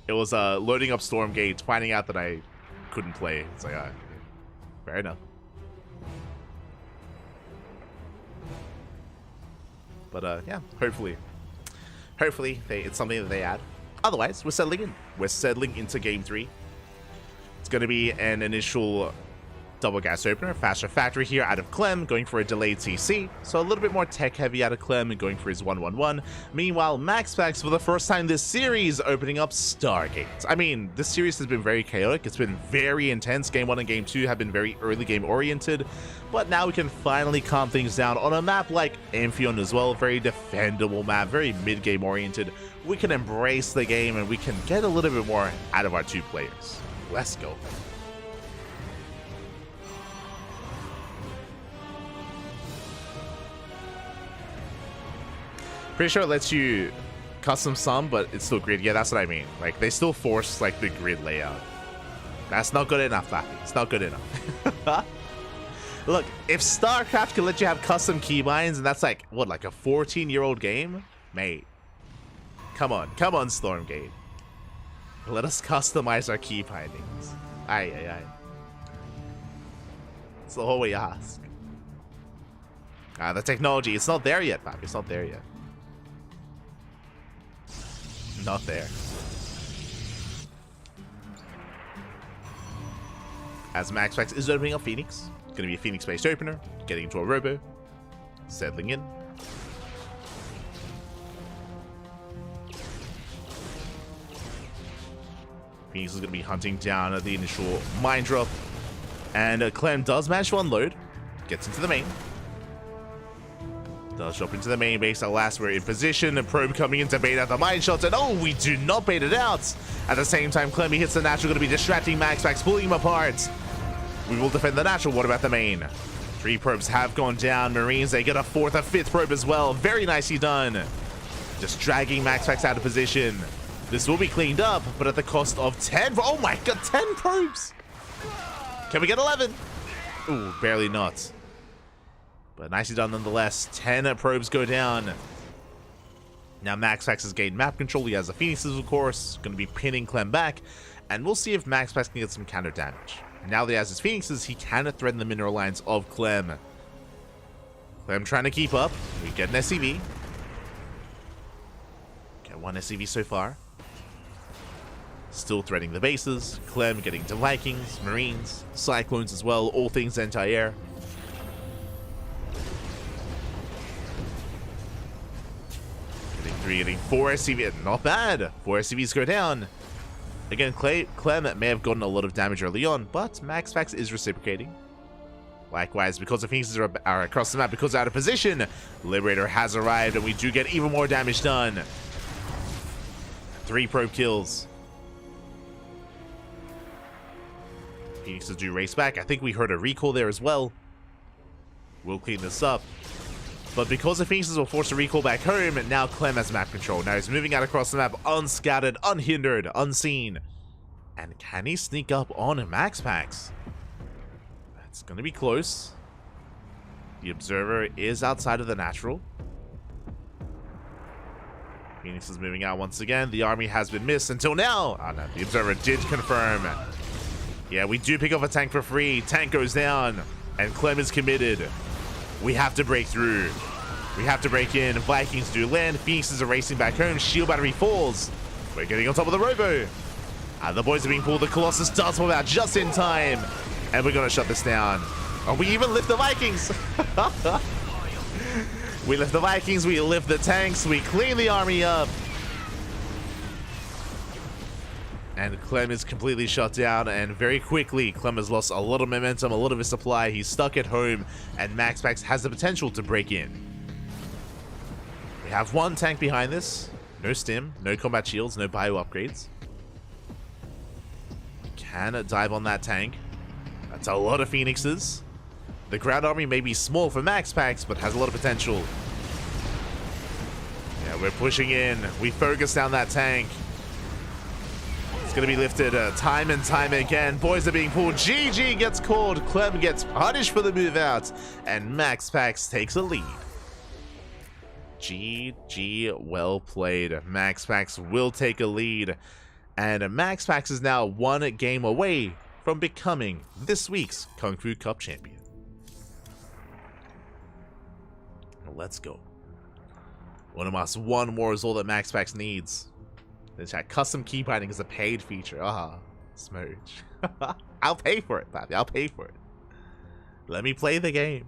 It was loading up Stormgate, finding out that I couldn't play. It's fair enough. But yeah, hopefully it's something that they add. Otherwise, we're settling in. We're settling into game 3. It's going to be an initial double gas opener, faster factory here out of Clem, going for a delayed CC, so a little bit more tech heavy out of Clem and going for his 1-1-1. Meanwhile, MaxPax, for the first time this series, opening up Stargate. I mean, this series has been very chaotic. It's been very intense. Game 1 and Game 2 have been very early game oriented, but now we can finally calm things down on a map like Amphion as well. Very defendable map, very mid game oriented. We can embrace the game and we can get a little bit more out of our 2 players. Let's go. Pretty sure it lets you custom some, but it's still grid. Yeah, that's what I mean. They still force the grid layout. That's not good enough, Lappy. It's not good enough. Look, if StarCraft can let you have custom keybinds, and that's what, a 14-year-old game? Mate. Come on, Stormgate. Let us customize our key bindings. Aye. That's all we ask. The technology, it's not there yet, Papi. It's not there yet. Not there. As MaxPax is opening up Phoenix. It's going to be a Phoenix-based opener. Getting into a Robo. Settling in. Phoenix is going to be hunting down at the initial mine drop. And Clem does manage to unload. Gets into the main. Does drop into the main base. Alas, we're in position. A probe coming in to bait out the mine shots. And oh, we do not bait it out. At the same time, Clemmy hits the natural. Going to be distracting MaxPax, pulling him apart. We will defend the natural. What about the main? 3 probes have gone down. Marines, they get a 4th, a 5th probe as well. Very nicely done. Just dragging MaxPax out of position. This will be cleaned up, but at the cost of 10. Oh my god, 10 probes. Can we get 11? Ooh, barely not. But nicely done nonetheless. 10 probes go down. Now MaxPax has gained map control. He has the Phoenixes, of course. Going to be pinning Clem back. And we'll see if MaxPax can get some counter damage. Now that he has his Phoenixes, he can threaten the mineral lines of Clem. Clem trying to keep up. We get an SCV. Get 1 SCV so far. Still threatening the bases. Clem getting to Vikings, Marines, Cyclones as well. All things anti-air. Getting 3, getting 4 SCV. Not bad. 4 SCVs go down. Again, Clem may have gotten a lot of damage early on, but MaxPax is reciprocating. Likewise, because the Phoenixes are across the map, because they're out of position, Liberator has arrived, and we do get even more damage done. 3 probe kills. Phoenixes do race back. I think we heard a recall there as well. We'll clean this up. But because the Phoenixes were forced to recall back home, now Clem has map control. Now he's moving out across the map, unscouted, unhindered, unseen. And can he sneak up on MaxPax? That's going to be close. The Observer is outside of the natural. Phoenix is moving out once again. The army has been missed until now. Oh no, the Observer did confirm. Yeah, we do pick up a tank for free. Tank goes down, and Clem is committed. We have to break through. We have to break in. Vikings do land. Phoenixes are racing back home. Shield battery falls. We're getting on top of the Robo. The boys are being pulled. The Colossus does pull out just in time. And we're going to shut this down. Oh, we even lift the Vikings. We lift the Vikings. We lift the tanks. We clean the army up. And Clem is completely shut down, and very quickly, Clem has lost a lot of momentum, a lot of his supply. He's stuck at home, and MaxPax has the potential to break in. We have 1 tank behind this. No stim, no combat shields, no bio upgrades. Can dive on that tank. That's a lot of Phoenixes. The ground army may be small for MaxPax, but has a lot of potential. Yeah, we're pushing in. We focus down that tank. It's going to be lifted time and time again. Boys are being pulled. GG gets called. Clem gets punished for the move out. And MaxPax takes a lead. GG, well played. MaxPax will take a lead. And MaxPax is now 1 game away from becoming this week's KungFu Cup champion. Let's go. One more is all that MaxPax needs. Then chat, custom key binding is a paid feature. Smooch. I'll pay for it, Papi. I'll pay for it. Let me play the game.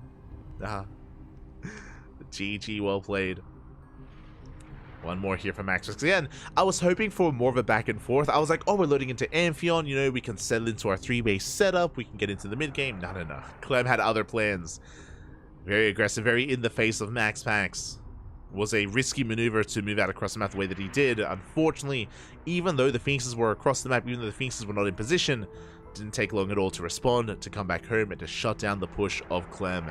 GG, well played. One more here for MaxPax. Again, I was hoping for more of a back and forth. I was like, oh, we're loading into Amphion. You know, we can settle into our 3-base setup. We can get into the mid game. No. Clem had other plans. Very aggressive, very in the face of MaxPax. Was a risky maneuver to move out across the map the way that he did. Unfortunately, even though the Phoenixes were across the map, even though the Phoenixes were not in position, didn't take long at all to respond, to come back home, and to shut down the push of Clem.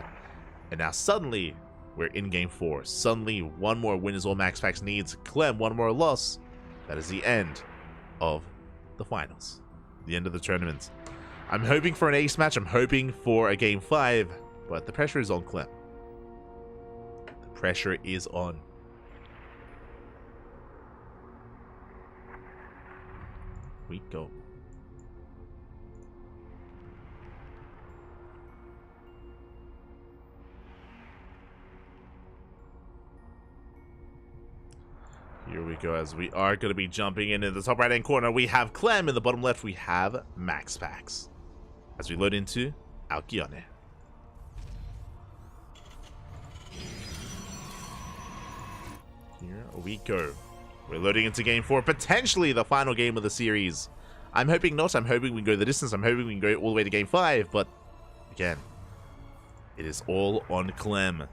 And now suddenly, we're in game 4. Suddenly, 1 more win is all MaxPax needs. Clem, 1 more loss. That is the end of the finals. The end of the tournament. I'm hoping for an ace match. I'm hoping for a game 5, but the pressure is on Clem. Pressure is on. We go. go, as we are going to be jumping in the top right hand corner. We have Clem. In the bottom left, we have MaxPax. As we load into Alkione. Here we go. We're loading into game 4, potentially the final game of the series. I'm hoping not. I'm hoping we can go the distance. I'm hoping we can go all the way to game 5. But again, it is all on Clem.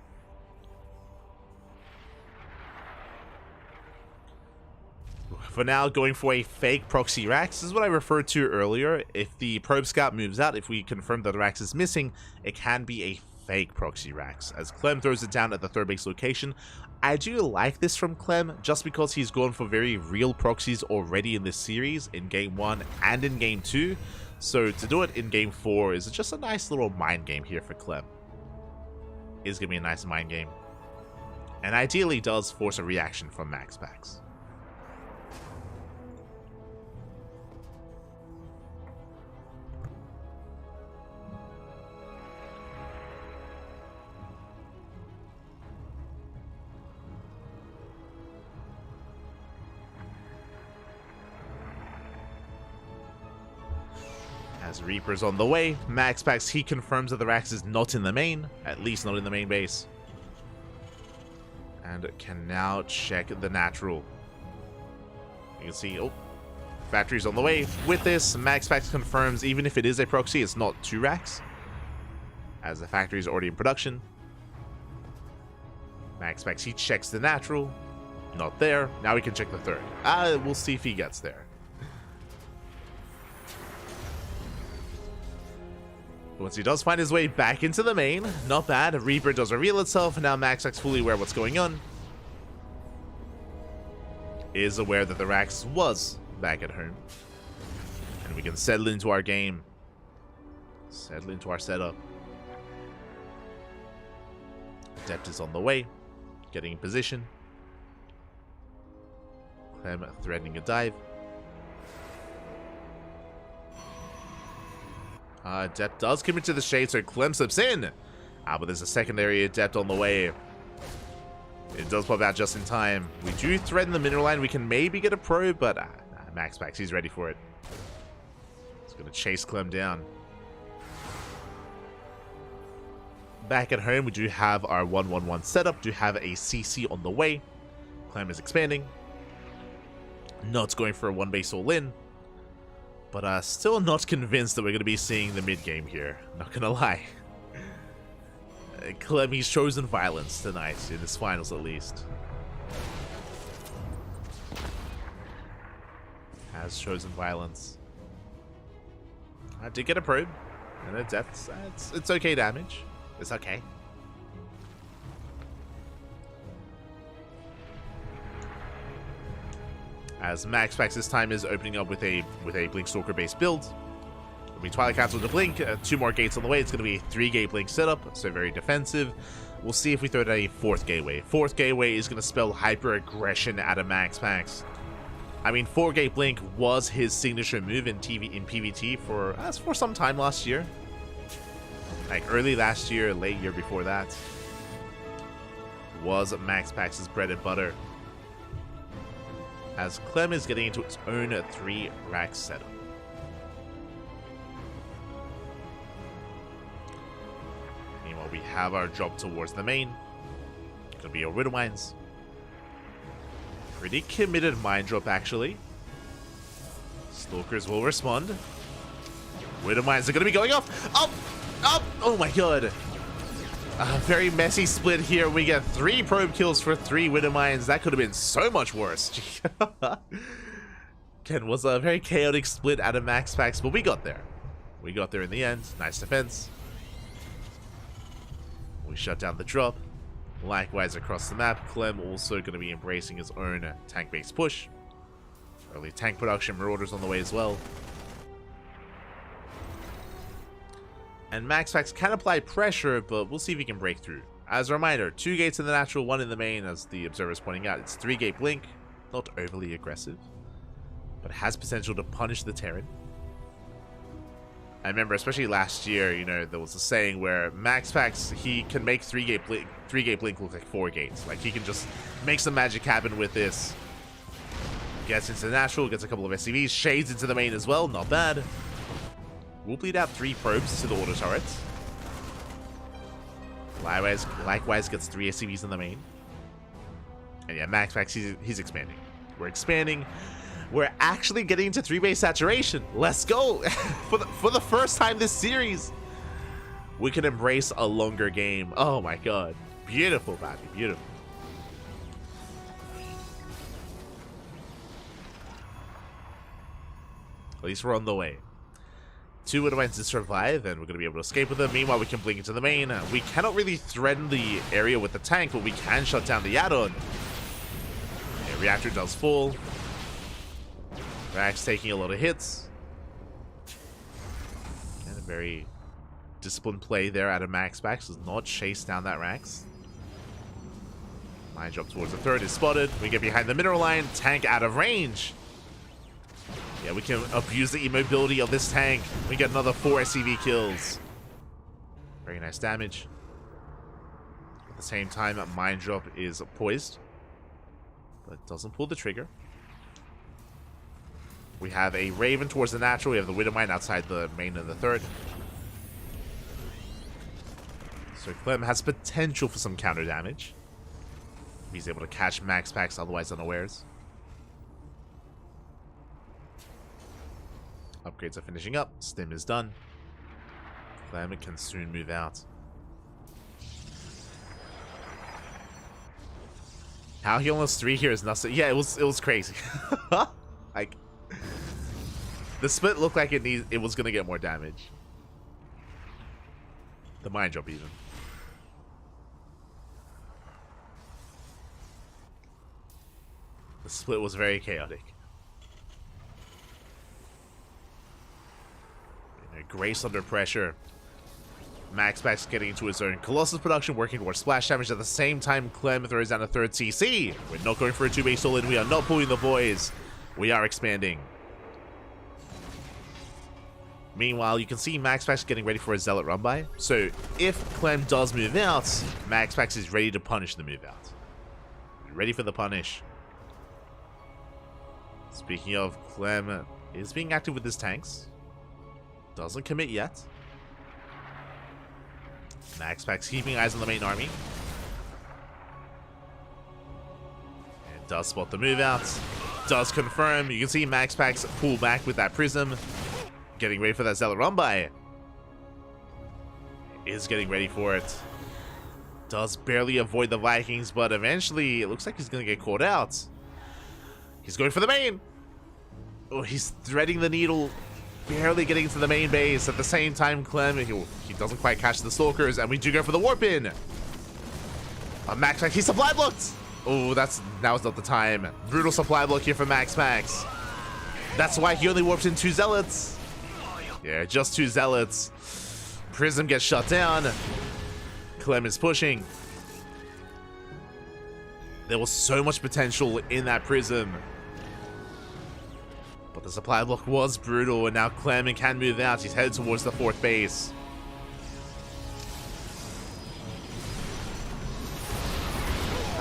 For now, going for a fake proxy Rax. This is what I referred to earlier. If the probe scout moves out, if we confirm that the Rax is missing, it can be a fake proxy Rax, as Clem throws it down at the third base location. I do like this from Clem, just because he's gone for very real proxies already in this series, in game 1 and in game 2. So to do it in game 4 is just a nice little mind game here for Clem. It's going to be a nice mind game. And ideally does force a reaction from MaxPax. As Reaper's on the way, MaxPax, he confirms that the Rax is not in the main, at least not in the main base. And can now check the natural. You can see, oh, Factory's on the way. With this, MaxPax confirms, even if it is a proxy, it's not 2 Rax, as the Factory is already in production. MaxPax, he checks the natural. Not there. Now we can check the third. We'll see if he gets there. Once he does find his way back into the main, not bad. Reaper does reveal itself, and now MaxPax, fully aware of what's going on, is aware that the Rax was back at home. And we can settle into our game. Settle into our setup. Adept is on the way, getting in position. Clem threatening a dive. Adept does commit to the shade, so Clem slips in. But there's a secondary Adept on the way. It does pop out just in time. We do threaten the mineral line. We can maybe get a probe, but MaxPax, he's ready for it. He's going to chase Clem down. Back at home, we do have our 1-1-1 setup. Do have a CC on the way. Clem is expanding. Not going for a 1 base all in. But still not convinced that we're going to be seeing the mid-game here. Not going to lie. Clem, he's chosen violence tonight, in his finals at least. Has chosen violence. I did get a probe. And it's okay damage. It's okay. As MaxPax this time is opening up with a Blinkstalker based build. It'll be Twilight Council to Blink, 2 more gates on the way. It's going to be a 3-gate Blink setup, so very defensive. We'll see if we throw it at a 4th gateway. 4th gateway is going to spell hyper aggression out of MaxPax. I mean, 4-gate Blink was his signature move in PvT for some time last year. Like early last year, late year before that. Was MaxPax's bread and butter. As Clem is getting into its own 3-rack setup. Meanwhile, we have our drop towards the main. Gonna be our Widow Mines. Pretty committed mine drop, actually. Stalkers will respond. Widow Mines are gonna be going off. Up! Up! Oh my god. A very messy split here. We get 3 probe kills for 3 Widow Mines. That could have been so much worse. Again, was a very chaotic split out of MaxPax, but we got there. We got there in the end. Nice defense. We shut down the drop. Likewise across the map, Clem also going to be embracing his own tank-based push. Early tank production, Marauders on the way as well. And MaxPax can apply pressure, but we'll see if he can break through. As a reminder, 2 gates in the natural, 1 in the main, as the observer's pointing out. It's 3-gate Blink, not overly aggressive, but has potential to punish the Terran. I remember, especially last year, you know, there was a saying where MaxPax, he can make 3-gate Blink look like 4 gates. Like, he can just make some magic happen with this. Gets into the natural, gets a couple of SCVs, shades into the main as well, not bad. We'll bleed out 3 probes to the auto turrets. Likewise gets 3 SCVs in the main. And yeah, MaxPax, he's expanding. We're expanding. We're actually getting into 3-base saturation. Let's go. for the first time this series, we can embrace a longer game. Oh my god. Beautiful, Badly, beautiful. At least we're on the way. 2 would have to survive, and we're going to be able to escape with them. Meanwhile, we can blink into the main. We cannot really threaten the area with the tank, but we can shut down the add-on. Yeah, reactor does fall. Rax taking a lot of hits. And a very disciplined play there out of MaxPax. Does not chase down that Rax. Line drop towards the third is spotted. We get behind the mineral line. Tank out of range. Yeah, we can abuse the immobility of this tank. We get another 4 SCV kills. Very nice damage. At the same time, Mine Drop is poised, but doesn't pull the trigger. We have a Raven towards the natural. We have the Widowmine outside the main of the third. So Clem has potential for some counter damage. He's able to catch MaxPax otherwise unawares. Upgrades are finishing up. Stim is done. Clem can soon move out. How he almost 3 here is nothing. Yeah, it was crazy. Like, the split looked like it was gonna get more damage. The Mine Drop even. The split was very chaotic. Grace under pressure. MaxPax getting into his own. Colossus production working towards splash damage. At the same time, Clem throws down a 3rd CC. We're not going for a 2-base all-in. We are not pulling the voids. We are expanding. Meanwhile, you can see MaxPax getting ready for a Zealot run by. So if Clem does move out, MaxPax is ready to punish the move out. Ready for the punish. Speaking of, Clem is being active with his tanks. Doesn't commit yet. MaxPax keeping eyes on the main army. And does spot the move out. Does confirm. You can see MaxPax pull back with that Prism. Getting ready for that Zealot run by. Is getting ready for it. Does barely avoid the Vikings, but eventually it looks like he's going to get caught out. He's going for the main. Oh, he's threading the needle. Barely getting into the main base. At the same time, Clem, he doesn't quite catch the Stalkers, and we do go for the warp in. MaxPax, he's supply blocked. Oh, now's not the time. Brutal supply block here for MaxPax. That's why he only warped in 2 Zealots. Yeah, just 2 Zealots. Prism gets shut down. Clem is pushing. There was so much potential in that Prism. But the supply block was brutal, and now Clem can move out. He's headed towards the 4th base.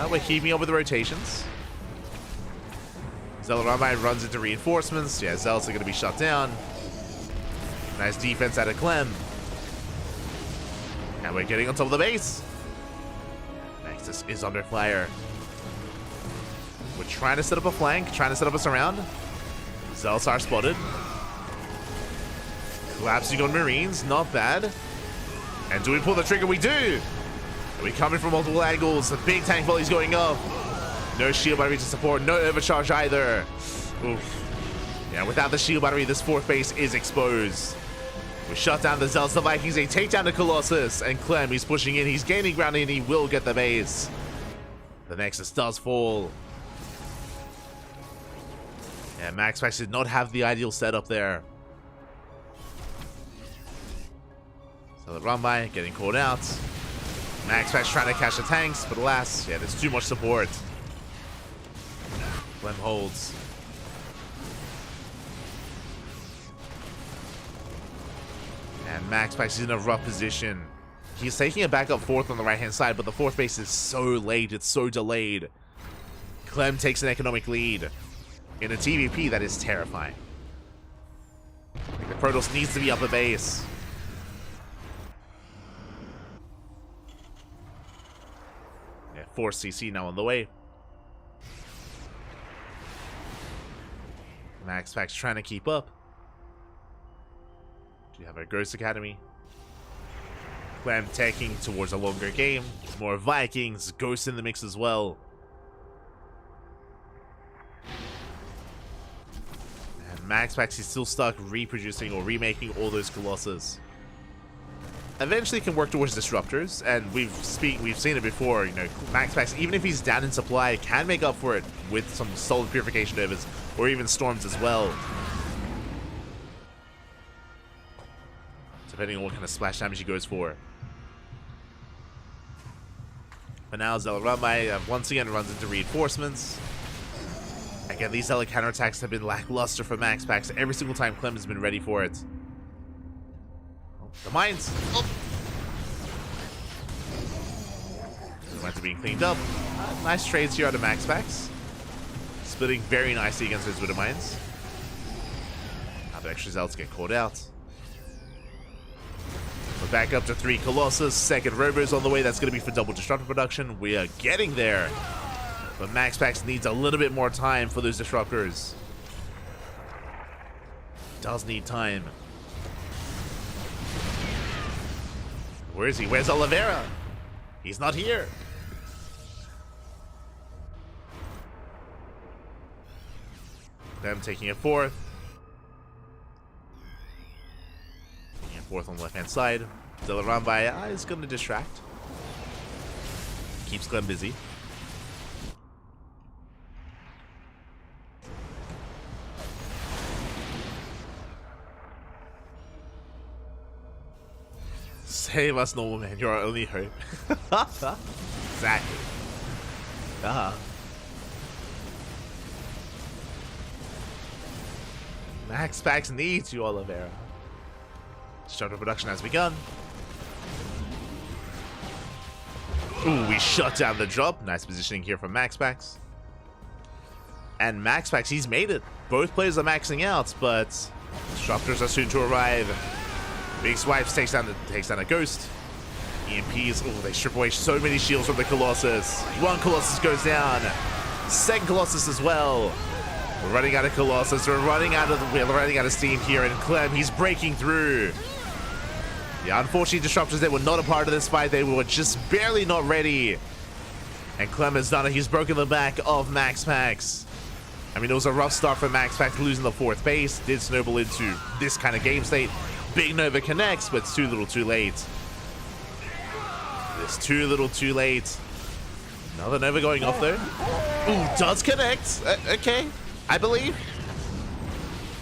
We're keeping up with the rotations. Zealot Rabbi runs into reinforcements. Yeah, Zealots are going to be shut down. Nice defense out of Clem. And we're getting on top of the base. Nexus is under fire. We're trying to set up a flank, trying to set up a surround. Zealots are spotted. Collapsing on Marines, not bad. And do we pull the trigger? We do! We come in from multiple angles. The big tank volley's going up. No shield battery to support, no overcharge either. Oof. Yeah, without the shield battery, this 4th base is exposed. We shut down the Zealots, the Vikings, they take down the Colossus. And Clem, he's pushing in, he's gaining ground, and he will get the base. The Nexus does fall. Yeah, MaxPax did not have the ideal setup there. So the run by, getting caught out. MaxPax trying to catch the tanks, but alas, yeah, there's too much support. Clem holds. And MaxPax is in a rough position. He's taking a backup 4th on the right-hand side, but the 4th base is so late, it's so delayed. Clem takes an economic lead. In a TVP, that is terrifying. Like the Protoss needs to be up a base. Yeah, 4 CC now on the way. MaxPax trying to keep up. Do you have a Ghost Academy? Clam taking towards a longer game. More Vikings, Ghost in the mix as well. And MaxPax is still stuck reproducing or remaking all those Colossus. Eventually can work towards Disruptors, and we've seen it before, you know, MaxPax, even if he's down in supply, can make up for it with some solid Purification Novas, or even Storms as well. Depending on what kind of splash damage he goes for. But now Zelarumbai once again runs into reinforcements. Again, these Zealot counterattacks have been lackluster for MaxPax every single time Clem has been ready for it. Oh, the mines! Oh. The mines are being cleaned up. Nice trades here out of MaxPax. Splitting very nicely against those Widow Mines. Now the extra Zealots get caught out. We're back up to 3 Colossus. Second Robo's on the way. That's going to be for double Disruptor production. We are getting there. But MaxPax needs a little bit more time for those Disruptors. Does need time. Where is he? Where's Oliveira? He's not here. Them taking a 4th. Taking a 4th on the left-hand side. Zelarumbai is going to distract. Keeps Clem busy. Save us, normal man. You're our only hope. Exactly. MaxPax needs you, Oliveira. Disruptor production has begun. Ooh, we shut down the drop. Nice positioning here from MaxPax. And MaxPax, he's made it. Both players are maxing out, but Disruptors are soon to arrive. Big Swipes takes down a Ghost. EMPs, oh, they strip away so many shields from the Colossus. One Colossus goes down. Second Colossus as well. We're running out of Colossus. We're running out of steam here, and Clem, he's breaking through. The unfortunate Disruptors that were not a part of this fight, they were just barely not ready. And Clem has done it. He's broken the back of MaxPax. I mean, it was a rough start for MaxPax, losing the 4th base. Did snowball into this kind of game state. Big Nova connects, but it's too little too late. It's too little too late. Another Nova going off though. Ooh, does connect. Okay, I believe.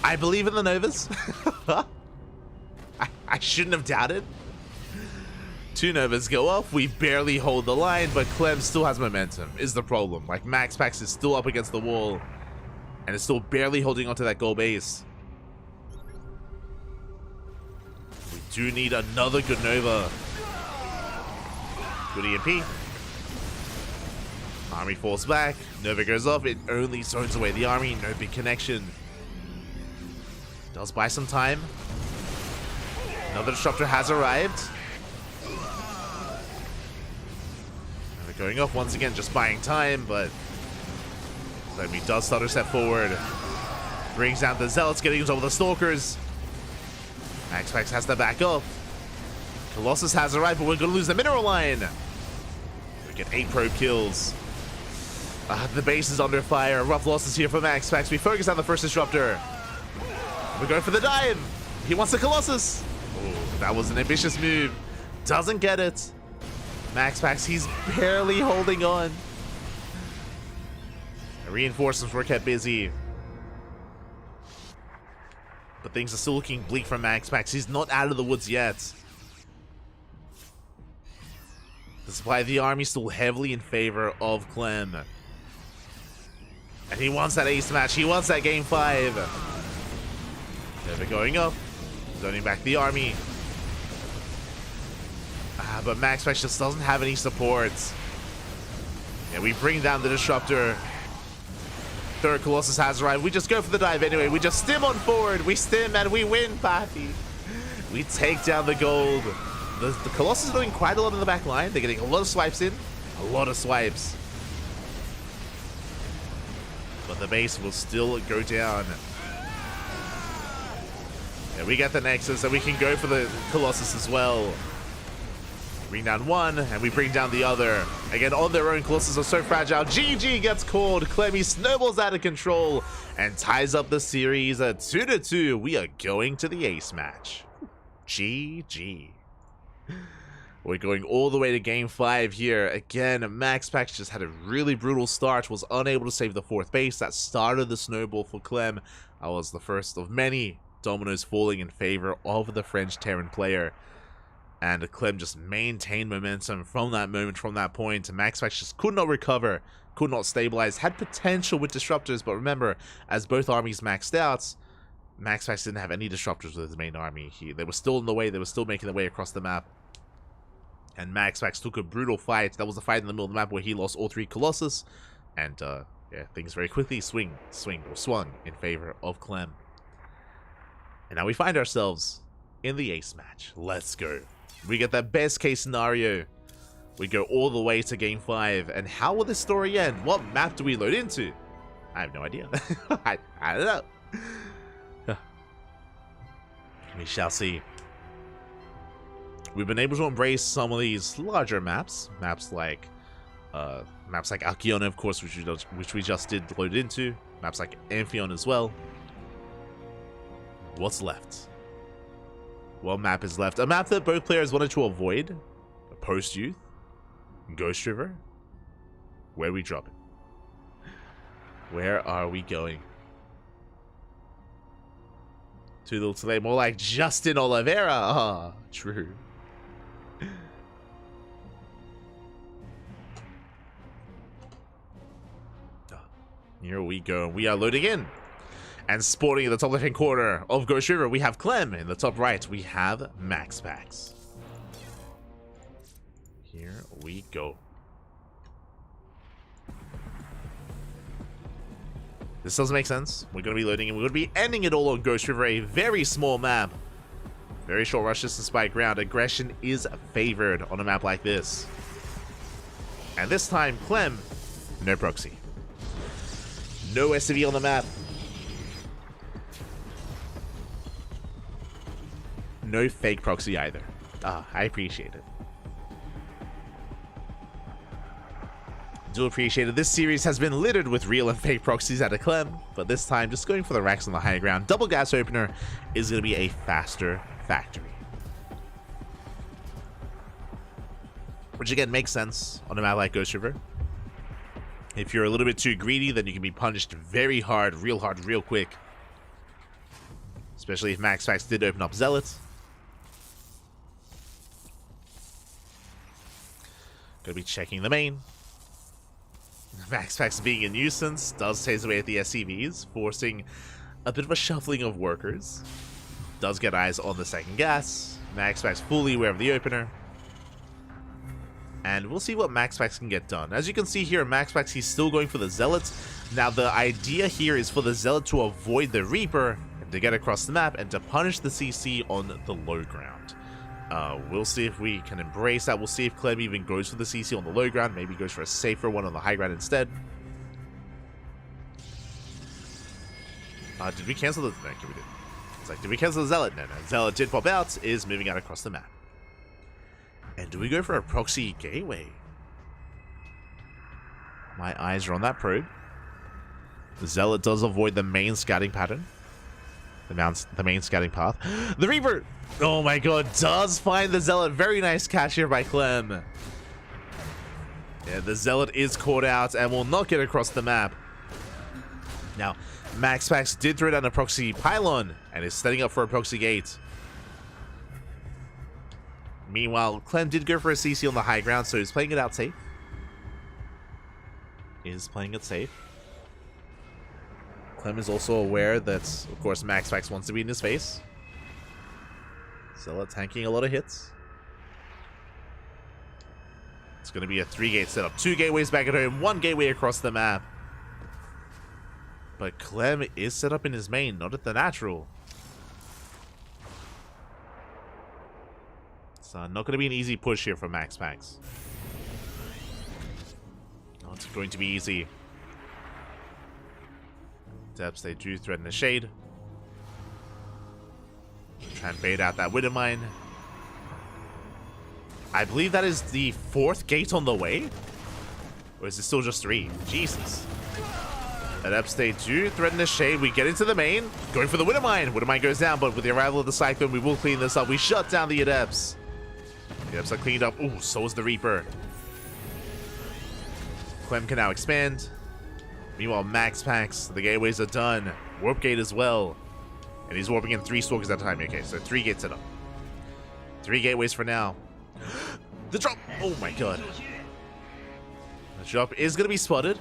I believe in the Novas. I shouldn't have doubted. 2 Novas go off. We barely hold the line, but Clem still has momentum, is the problem. Like, MaxPax is still up against the wall, and is still barely holding onto that goal base. We do need another good Nova. Good EMP. Army falls back. Nova goes off. It only zones away the army. No big connection. Does buy some time. Another Disruptor has arrived. Nova going off once again, just buying time, but Clem does start to step forward. Brings down the Zealots, getting into all the Stalkers. MaxPax has to back up. Colossus has arrived, but we're going to lose the mineral line. We get 8 probe kills. The base is under fire. Rough losses here for MaxPax. We focus on the first Disruptor. We're going for the dive. He wants the Colossus. Oh, that was an ambitious move. Doesn't get it. MaxPax, he's barely holding on. The reinforcements were kept busy. But things are still looking bleak for MaxPax. He's not out of the woods yet. The supply of the army still heavily in favor of Clem. And he wants that ace match. He wants that game 5. Never going up. Zoning back the army. But MaxPax just doesn't have any supports. Yeah, we bring down the Disruptor. Third Colossus has arrived. We just go for the dive anyway. We just stim on forward. We stim and we win, Pathy. We take down the gold. The Colossus are doing quite a lot in the back line. They're getting a lot of swipes in. A lot of swipes. But the base will still go down. And we get the Nexus, and we can go for the Colossus as well. Bring down one, and we bring down the other. Again, on their own, Colossus are so fragile. GG gets called. Clemmy snowballs out of control and ties up the series at 2-2. We are going to the ace match. GG. We're going all the way to game 5 here. Again, MaxPax just had a really brutal start, was unable to save the 4th base. That started the snowball for Clem. That was the first of many dominoes falling in favor of the French Terran player. And Clem just maintained momentum from that moment, from that point. MaxPax just could not recover, could not stabilize, had potential with disruptors, but remember, as both armies maxed out, MaxPax didn't have any disruptors with his main army. They were still in the way, they were still making their way across the map. And MaxPax took a brutal fight. That was the fight in the middle of the map where he lost all 3 Colossus. And yeah, things very quickly swung in favor of Clem. And now we find ourselves in the ace match. Let's go. We get that best case scenario. We go all the way to game 5. And how will this story end? What map do we load into? I have no idea. I don't know. We shall see. We've been able to embrace some of these larger maps. Maps like Alcyone, of course, which we just did load into. Maps like Amphion as well. What's left? What map is left? A map that both players wanted to avoid. Post-Youth. Ghost River. Where are we dropping? Where are we going? Too little too late. More like Justin Oliveira. Ah, true. Here we go. We are loading in. And sporting in the top left-hand corner of Ghost River, we have Clem. In the top right, we have MaxPax. Here we go. This doesn't make sense. We're going to be loading and we're going to be ending it all on Ghost River, a very small map. Very short rush distance by ground. Aggression is favored on a map like this. And this time, Clem, no proxy. No SCV on the map. No fake proxy either. Ah, I appreciate it. Do appreciate it. This series has been littered with real and fake proxies out of Clem, but this time just going for the racks on the high ground. Double gas opener is going to be a faster factory. Which again makes sense on a map like Ghost River. If you're a little bit too greedy, then you can be punished very hard, real quick. Especially if MaxPax did open up Zealot. Gonna be checking the main. MaxPax being a nuisance does chase away at the SCVs, forcing a bit of a shuffling of workers. Does get eyes on the second gas. MaxPax fully aware of the opener. And we'll see what MaxPax can get done. As you can see here, MaxPax, he's still going for the Zealots. Now, the idea here is for the Zealot to avoid the Reaper and to get across the map and to punish the CC on the low ground. We'll see if we can embrace that. We'll see if Clem even goes for the CC on the low ground. Maybe goes for a safer one on the high ground instead. Did we cancel the... No, we did. It's like, did we cancel the Zealot? No. Zealot did pop out, is moving out across the map. And do we go for a proxy gateway? My eyes are on that probe. The Zealot does avoid the main scouting pattern. The main scouting path. The Reaper! Oh my god, does find the Zealot. Very nice catch here by Clem. Yeah, the Zealot is caught out and will not get across the map. Now, MaxPax did throw down a proxy pylon and is setting up for a proxy gate. Meanwhile, Clem did go for a CC on the high ground, so he's playing it out safe. Clem is also aware that, of course, MaxPax wants to be in his face. Zealot tanking a lot of hits. It's going to be a 3-gate setup. 2 gateways back at home, 1 gateway across the map. But Clem is set up in his main, not at the natural. It's not going to be an easy push here for MaxPax. Not going to be easy. Depths, they do threaten the shade. Try and bait out that Widow Mine. I believe that is the 4th gate on the way. Or is it still just 3? Jesus. Adepts, they do threaten the shade. We get into the main. Going for the Widow Mine. Widow Mine goes down, but with the arrival of the Cyclone, we will clean this up. We shut down the Adepts. The Adepts are cleaned up. Ooh, so is the Reaper. Clem can now expand. Meanwhile, MaxPax, the gateways are done. Warp Gate as well. And he's warping in 3 Stalkers at a time. Okay, so 3 gates set up. 3 gateways for now. The drop! Oh my god. The drop is going to be spotted.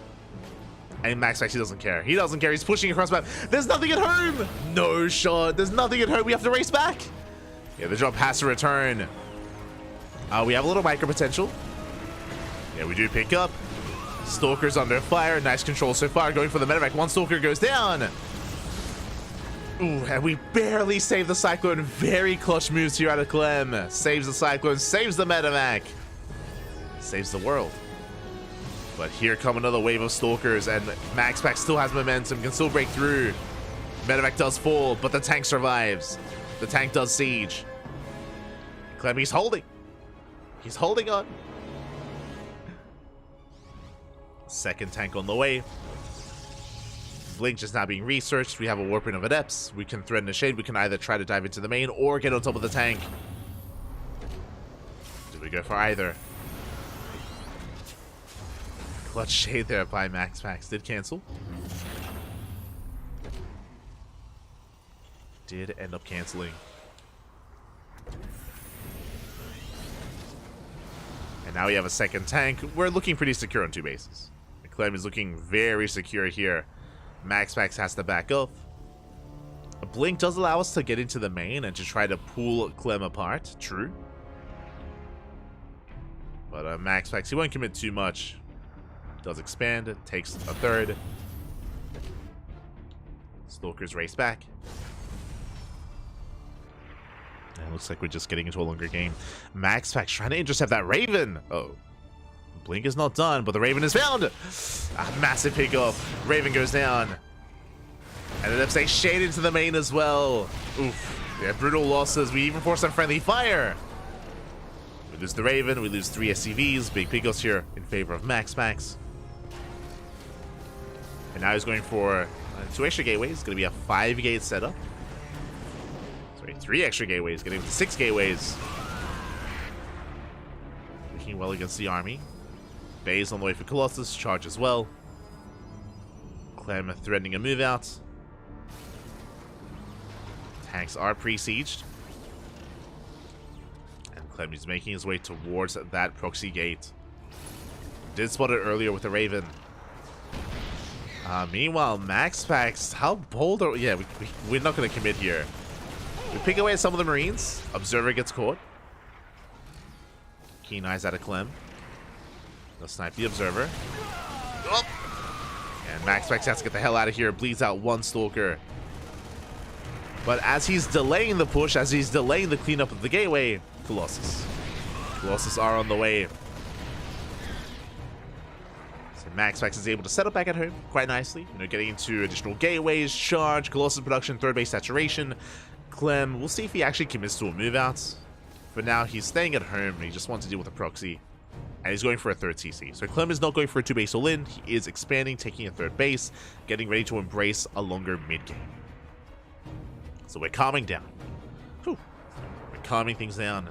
And Max actually doesn't care. He doesn't care. He's pushing across the map. There's nothing at home! No shot. There's nothing at home. We have to race back. Yeah, the drop has to return. We have a little micro potential. Yeah, we do pick up. Stalker's under fire. Nice control so far. Going for the medevac. 1 Stalker goes down. Ooh, and we barely save the Cyclone. Very clutch moves here out of Clem. Saves the Cyclone. Saves the medevac. Saves the world. But here come another wave of Stalkers, and MaxPax still has momentum, can still break through. Medevac does fall, but the tank survives. The tank does siege. Clem, he's holding. He's holding on. Second tank on the way. Blink just now being researched. We have a warping of Adepts. We can threaten the shade. We can either try to dive into the main or get on top of the tank. Do we go for either? Clutch shade there by MaxPax. Did cancel. Did end up canceling. And now we have a second tank. We're looking pretty secure on 2 bases. Clem is looking very secure here. MaxPax has to back up. A Blink does allow us to get into the main and to try to pull Clem apart. True. But MaxPax, he won't commit too much. Does expand. Takes a 3rd. Stalkers race back. And it looks like we're just getting into a longer game. MaxPax trying to intercept that Raven. Oh. Blink is not done, but the Raven is found. A massive pickoff. Raven goes down. And then they shade into the main as well. Oof. Yeah, brutal losses. We even force some friendly fire. We lose the Raven. We lose 3 SCVs. Big pickoffs here in favor of MaxPax. And now he's going for 2 extra gateways. It's going to be a 5-gate setup. Sorry, 3 extra gateways. Getting to 6 gateways. Working well against the army. Bay's on the way for Colossus. Charge as well. Clem threatening a move out. Tanks are pre-sieged. And Clem is making his way towards that proxy gate. Did spot it earlier with the Raven. Meanwhile, MaxPax, how bold are... Yeah, we're not going to commit here. We pick away at some of the Marines. Observer gets caught. Keen eyes out of Clem. They'll snipe the Observer. Oh. And MaxPax has to get the hell out of here. Bleeds out 1 Stalker. But as he's delaying the push, as he's delaying the cleanup of the gateway, Colossus are on the way. So MaxPax is able to settle back at home quite nicely. You know, getting into additional gateways, charge, Colossus production, 3rd base saturation. Clem, we'll see if he actually commits to a move out. For now, he's staying at home. He just wants to deal with a proxy. And he's going for a 3rd CC. So Clem is not going for a 2-base all-in. He is expanding, taking a 3rd base, getting ready to embrace a longer mid-game. So we're calming down. Whew. We're calming things down.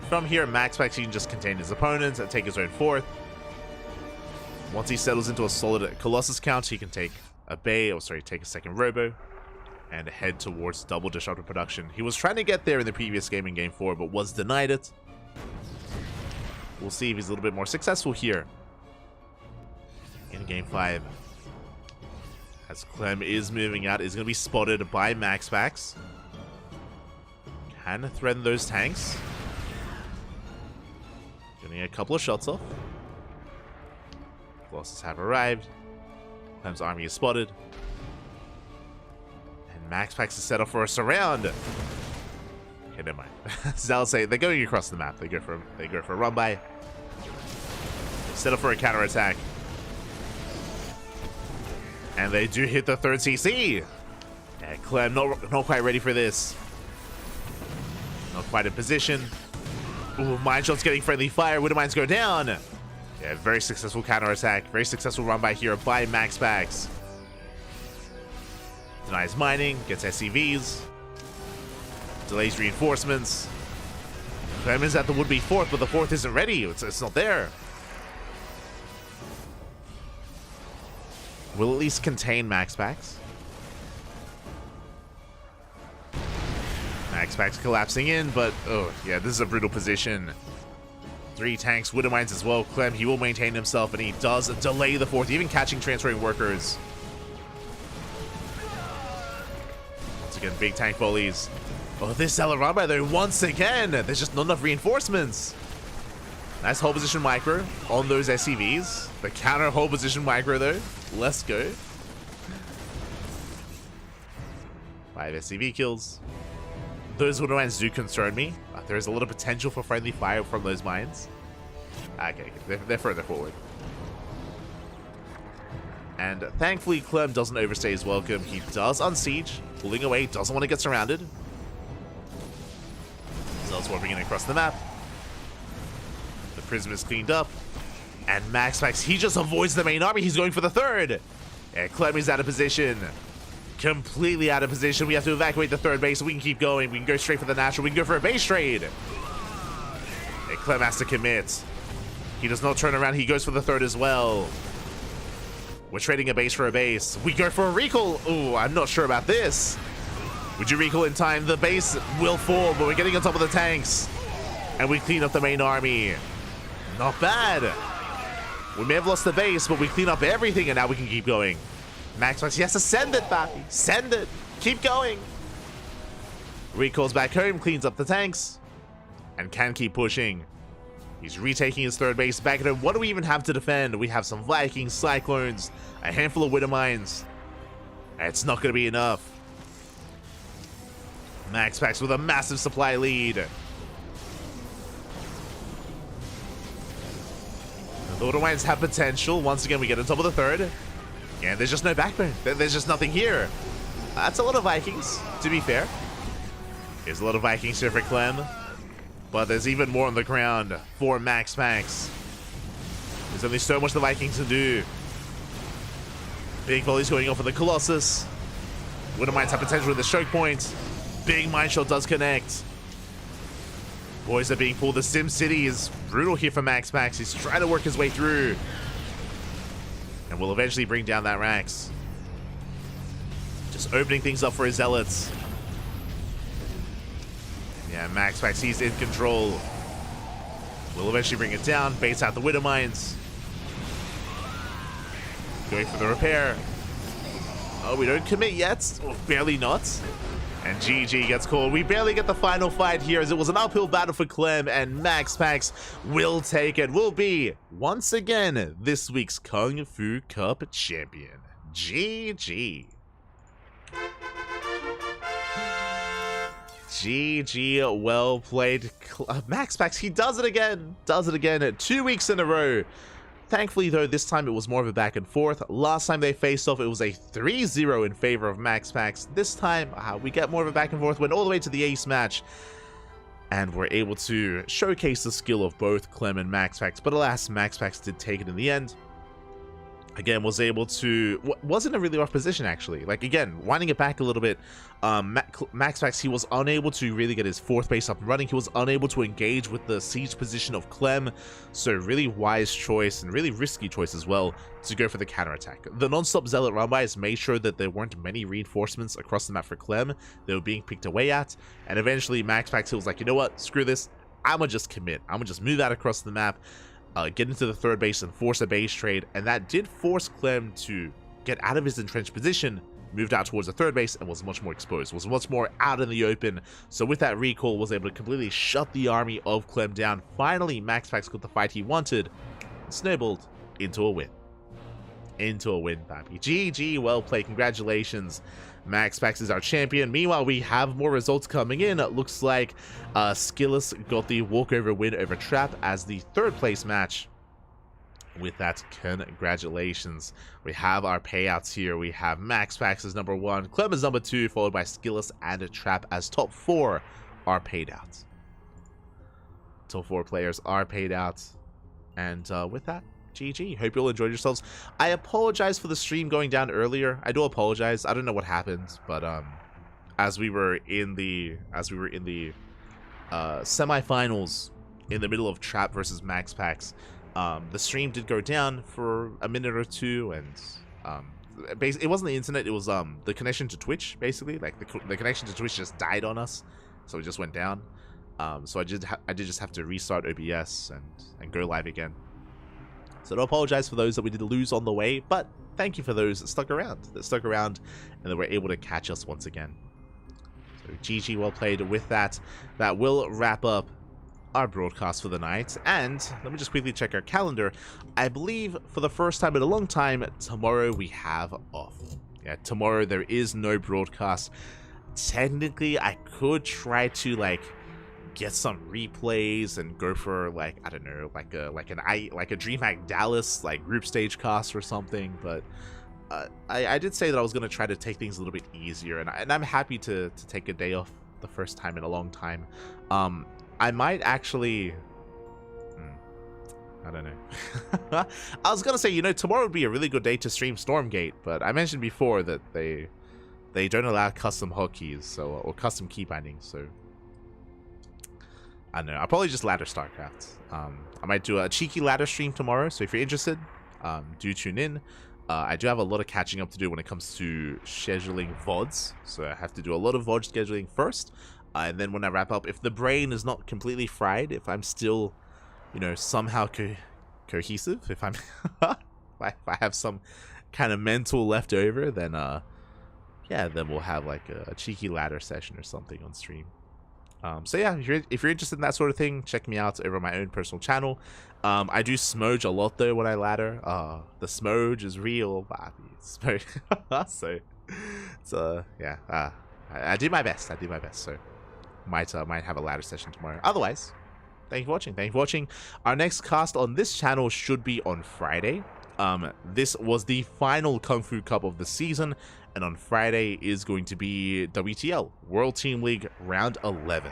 From here, MaxPax can just contain his opponents and take his own 4th. Once he settles into a solid Colossus count, he can take a Bay, or sorry, take a 2nd Robo, and head towards double disruptive production. He was trying to get there in the previous game in Game 4, but was denied it. We'll see if he's a little bit more successful here in Game 5. As Clem is moving out, is going to be spotted by MaxPax. Can threaten those tanks. Getting a couple of shots off. Colossus have arrived. Clem's army is spotted. And MaxPax is set up for a surround. Okay, never mind. Zealots say they're going across the map. They go for a run by. Set up for a counterattack. And they do hit the third CC. Yeah, Clem not quite ready for this. Not quite in position. Ooh, Mind Shot's getting friendly fire. Widow Mines go down. Yeah, very successful counterattack. Very successful run by here by MaxPax. Denies mining. Gets SCVs. Delays reinforcements. Clem is at the would-be fourth, but the fourth isn't ready. It's not there. Will at least contain MaxPax. MaxPax collapsing in, but oh yeah, this is a brutal position. 3 tanks, Widow Mines as well. Clem, he will maintain himself, and he does delay the fourth, even catching transferring workers. Once again, big tank volleys. Oh, this Alaramba though, once again, there's just not enough reinforcements. Nice hold position micro on those SCVs. The counter hold position micro though. Let's go. 5 SCV kills. Those Widow Mines do concern me. There is a lot of potential for friendly fire from those mines. Okay, they're further forward. And thankfully, Clem doesn't overstay his welcome. He does unsiege, pulling away, doesn't want to get surrounded. So it's swarming in across the map. The prism is cleaned up. And MaxPax, he just avoids the main army. He's going for the third. And Clem is out of position. Completely out of position. We have to evacuate the third base so we can keep going. We can go straight for the natural. We can go for a base trade. And Clem has to commit. He does not turn around. He goes for the third as well. We're trading a base for a base. We go for a recall. Ooh, I'm not sure about this. Would you recall in time? The base will fall, but we're getting on top of the tanks. And we clean up the main army. Not bad. We may have lost the base, but we clean up everything, and now we can keep going. MaxPax, he has to send it, Bappy. Send it. Keep going. Recalls back home, cleans up the tanks, and can keep pushing. He's retaking his third base back at home. What do we even have to defend? We have some Vikings, Cyclones, a handful of Widow Mines. It's not going to be enough. MaxPax with a massive supply lead. The Widow Mines have potential. Once again, we get on top of the third. And there's just no backbone. There's just nothing here. That's a lot of Vikings, to be fair. There's a lot of Vikings here for Clem. But there's even more on the ground for MaxPax. There's only so much the Vikings can do. Big volleys going off for the Colossus. Widow Mines have potential with the choke point. Big mine shot does connect. Boys are being pulled. The Sim City is brutal here for MaxPax. He's trying to work his way through. And will eventually bring down that Rax. Just opening things up for his Zealots. Yeah, MaxPax, he's in control. Will eventually bring it down. Baits out the Widow Mines. Going for the repair. Oh, we don't commit yet. Oh, barely not. And GG gets called. We barely get the final fight here as it was an uphill battle for Clem, and MaxPax will take it. Will be, once again, this week's Kung Fu Cup champion. GG. GG, well played. MaxPax, he does it again. Does it again. 2 weeks in a row. Thankfully, though, this time it was more of a back and forth. Last time they faced off, it was a 3-0 in favor of MaxPax. This time, we get more of a back and forth, went all the way to the ace match. And we're able to showcase the skill of both Clem and MaxPax. But alas, MaxPax did take it in the end. Again, was able to... wasn't a really rough position, actually. Like, again, winding it back a little bit, MaxPax, he was unable to really get his fourth base up and running. He was unable to engage with the siege position of Clem. So, really wise choice, and really risky choice as well, to go for the counterattack. The non-stop Zealot run-bys made sure that there weren't many reinforcements across the map for Clem. They were being picked away at. And eventually, MaxPax, he was like, you know what? Screw this. I'ma just commit. I'ma just move that across the map, get into the third base and force a base trade, and that did force Clem to get out of his entrenched position, moved out towards the third base, and was much more exposed, was much more out in the open. So with that recall, was able to completely shut the army of Clem down. Finally, MaxPax got the fight he wanted, snowballed into a win. Into a win, Pappy. GG, well played, congratulations. MaxPax is our champion. Meanwhile, we have more results coming in. It looks like Skillus got the walkover win over Trap as the third place match. With that, congratulations. We have our payouts here. We have MaxPax as number 1, Clem as number 2, followed by Skillus and Trap as top 4 are paid out. Top 4 players are paid out. And with that, GG. Hope you all enjoyed yourselves. I apologize for the stream going down earlier. I do apologize. I don't know what happened, but as we were in the semifinals in the middle of Trap versus MaxPax, the stream did go down for a minute or two, and it wasn't the internet, it was the connection to Twitch, basically. Like the connection to Twitch just died on us, so it just went down. So I did just have to restart OBS and go live again. So I do apologize for those that we did lose on the way, but thank you for those that stuck around, and that were able to catch us once again. So GG, well played. With that, that will wrap up our broadcast for the night. And let me just quickly check our calendar. I believe for the first time in a long time, tomorrow we have off. Yeah, tomorrow there is no broadcast. Technically, I could try to like get some replays and go for like, I don't know, like a DreamHack Dallas like group stage cast or something, but I did say that I was going to try to take things a little bit easier, and I'm happy to take a day off the first time in a long time. I might actually, I don't know. I was gonna say, you know, tomorrow would be a really good day to stream Stormgate, but I mentioned before that they don't allow custom hotkeys, so, or custom key bindings, so I don't know. I'll probably just ladder StarCraft. I might do a cheeky ladder stream tomorrow, so if you're interested, do tune in. I do have a lot of catching up to do when it comes to scheduling VODs, so I have to do a lot of VOD scheduling first, and then when I wrap up, if the brain is not completely fried, if I'm still, you know, somehow cohesive, if I'm if I have some kind of mental left over, then yeah, then we'll have like a cheeky ladder session or something on stream. So yeah, if you're interested in that sort of thing, check me out over my own personal channel. I do smoge a lot though when I ladder. The smoge is real, baby. So yeah, I do my best. So might have a ladder session tomorrow. Otherwise, thank you for watching. Thank you for watching. Our next cast on this channel should be on Friday. This was the final KungFu Cup of the season, and on Friday is going to be WTL, World Team League Round 11.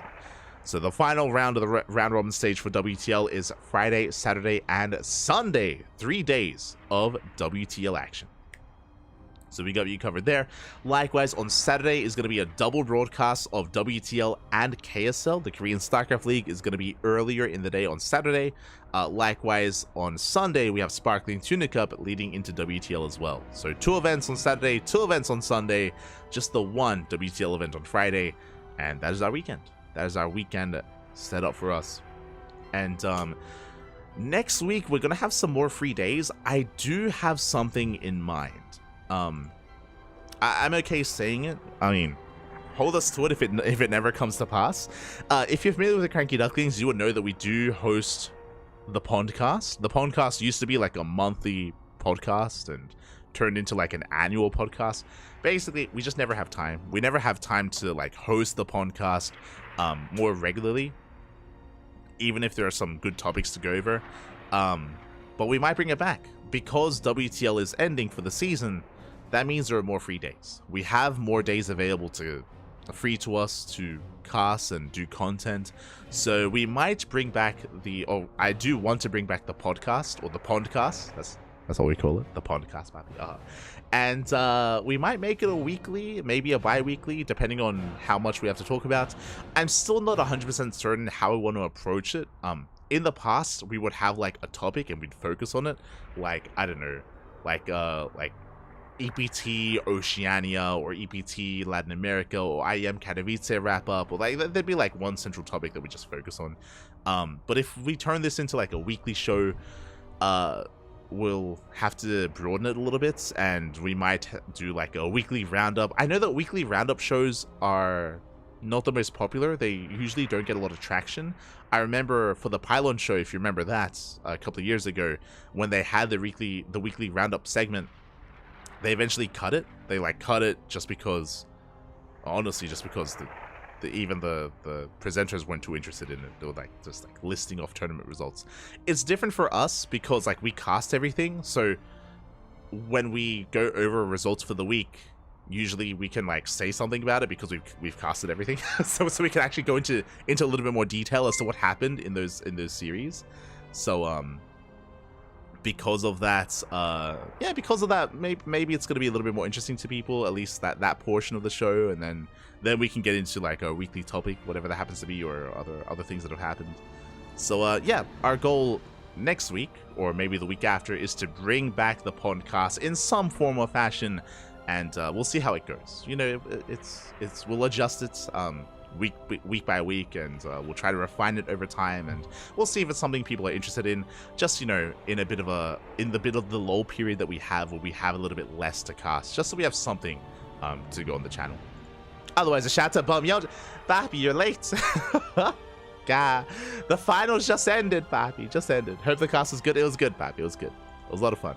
So the final round of the round robin stage for WTL is Friday, Saturday, and Sunday. 3 days of WTL action. So we got you covered there. Likewise, on Saturday is going to be a double broadcast of WTL and KSL. The Korean StarCraft League is going to be earlier in the day on Saturday. Likewise, on Sunday, we have Sparkling Tuna Cup leading into WTL as well. So 2 events on Saturday, 2 events on Sunday, just the 1 WTL event on Friday. And that is our weekend. That is our weekend set up for us. And next week, we're going to have some more free days. I do have something in mind. I'm okay saying it. I mean, hold us to it if it never comes to pass. If you're familiar with the Cranky Ducklings, you would know that we do host the Pondcast. The Pondcast used to be like a monthly podcast and turned into like an annual podcast. Basically, we just never have time. We never have time to like host the Pondcast more regularly, even if there are some good topics to go over. But we might bring it back because WTL is ending for the season. That means there are more free days. We have more days available free to us to cast and do content. So we might bring back I do want to bring back the podcast, or the Pondcast. That's what we call it, the Pondcast. And we might make it a weekly, maybe a bi-weekly, depending on how much we have to talk about. I'm still not 100% certain how we want to approach it. In the past, we would have like a topic and we'd focus on it. Like, I don't know, like EPT Oceania or EPT Latin America or IEM Katowice wrap up, or like there'd be like one central topic that we just focus on. But if we turn this into like a weekly show, we'll have to broaden it a little bit, and we might do like a weekly roundup. I know that weekly roundup shows are not the most popular. They usually don't get a lot of traction. I remember for the Pylon show, if you remember that, a couple of years ago, when they had the weekly roundup segment, they eventually cut it. They like cut it just because, honestly, just because even the presenters weren't too interested in it. They were like just like listing off tournament results. It's different for us because like we cast everything, so when we go over results for the week, usually we can like say something about it because we've casted everything. so we can actually go into a little bit more detail as to what happened in those series. So because of that, maybe it's going to be a little bit more interesting to people, at least that portion of the show, and then we can get into like a weekly topic, whatever that happens to be, or other things that have happened. So yeah, our goal next week, or maybe the week after, is to bring back the podcast in some form or fashion, and we'll see how it goes. You know, we'll adjust it week by week, and we'll try to refine it over time, and we'll see if it's something people are interested in. Just, you know, in the bit of the lull period that we have, where we have a little bit less to cast, just so we have something to go on the channel. Otherwise, a shout out, Bum. Yo, Papi, you're late. God, the finals just ended, Papi. Just ended. Hope the cast was good. It was good, Papi. It was good. It was a lot of fun.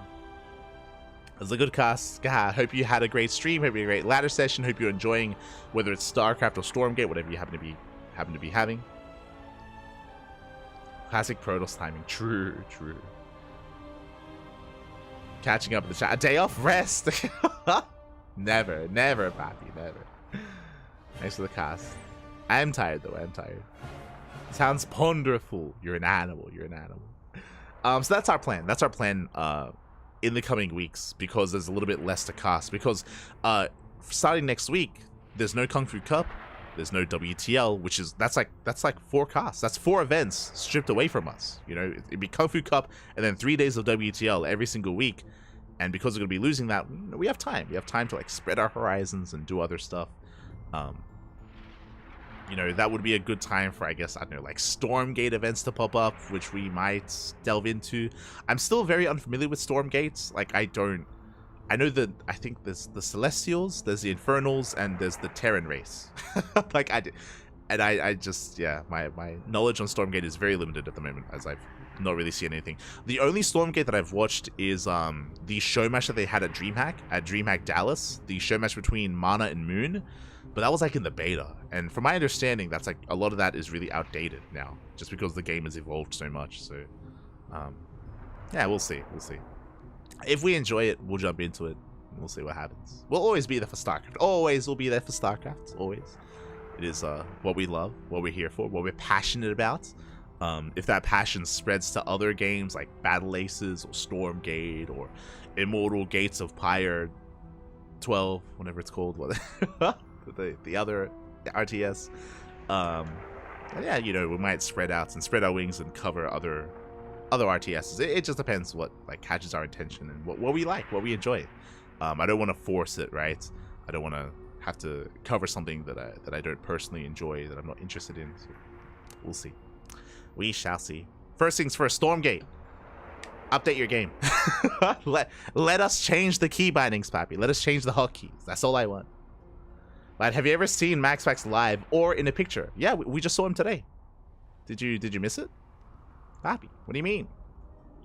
It was a good cast. God, hope you had a great stream. Hope you had a great ladder session. Hope you're enjoying, whether it's StarCraft or Stormgate, whatever you happen to be having. Classic Protoss timing. True. Catching up in the chat. A day off rest. Never, Papi, never. Thanks for the cast. I am tired though. I'm tired. Sounds ponderful. You're an animal. So that's our plan. That's our plan. In the coming weeks, because there's a little bit less to cast, because starting next week there's no KungFu Cup, there's no WTL, which is that's like 4 casts, that's 4 events stripped away from us. You know, it'd be KungFu Cup and then 3 days of WTL every single week, and because we're gonna be losing that, we have time to like spread our horizons and do other stuff. You know, that would be a good time for, I guess, I don't know, like Stormgate events to pop up, which we might delve into. I'm still very unfamiliar with Stormgates. Like, I know that, I think there's the Celestials, there's the Infernals, and there's the Terran race. Like, I just, yeah, my knowledge on Stormgate is very limited at the moment, as I've not really seen anything. The only Stormgate that I've watched is the show match that they had at DreamHack Dallas, the show match between Mana and Moon. But that was like in the beta, and from my understanding, that's like a lot of that is really outdated now, just because the game has evolved so much. So, yeah, we'll see. If we enjoy it, we'll jump into it. And we'll see what happens. We'll always be there for StarCraft. Always, we'll be there for StarCraft. Always. It is what we love, what we're here for, what we're passionate about. If that passion spreads to other games like Battle Aces or Stormgate or Immortal Gates of Pyre 12, whatever it's called. The other RTS, yeah, you know, we might spread out and spread our wings and cover other RTSs. It just depends what like catches our attention and what we like, what we enjoy. I don't want to force it, right? I don't want to have to cover something that I don't personally enjoy, that I'm not interested in. So we'll see. We shall see. First things first, Stormgate. Update your game. let us change the key bindings, Papi. Let us change the hotkeys. That's all I want. But have you ever seen MaxPax live or in a picture? Yeah, we just saw him today. Did you miss it? Papi, what do you mean?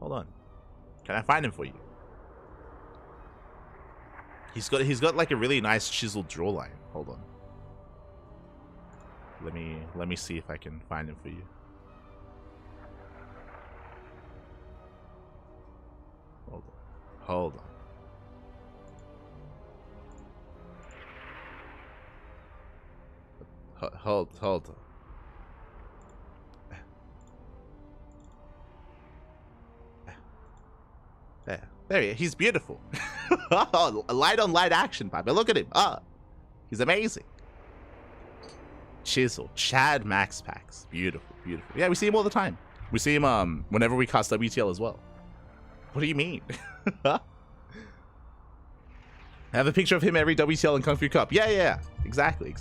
Hold on. Can I find him for you? He's got like a really nice chiseled jawline. Hold on. Let me see if I can find him for you. Hold on. Hold on. There he is. He's beautiful. Light on light action, Papi. Look at him. He's amazing. Chisel. Chad MaxPax. Beautiful. Yeah, we see him all the time. We see him whenever we cast WTL as well. What do you mean? I have a picture of him every WTL and KungFu Cup. Yeah. Exactly.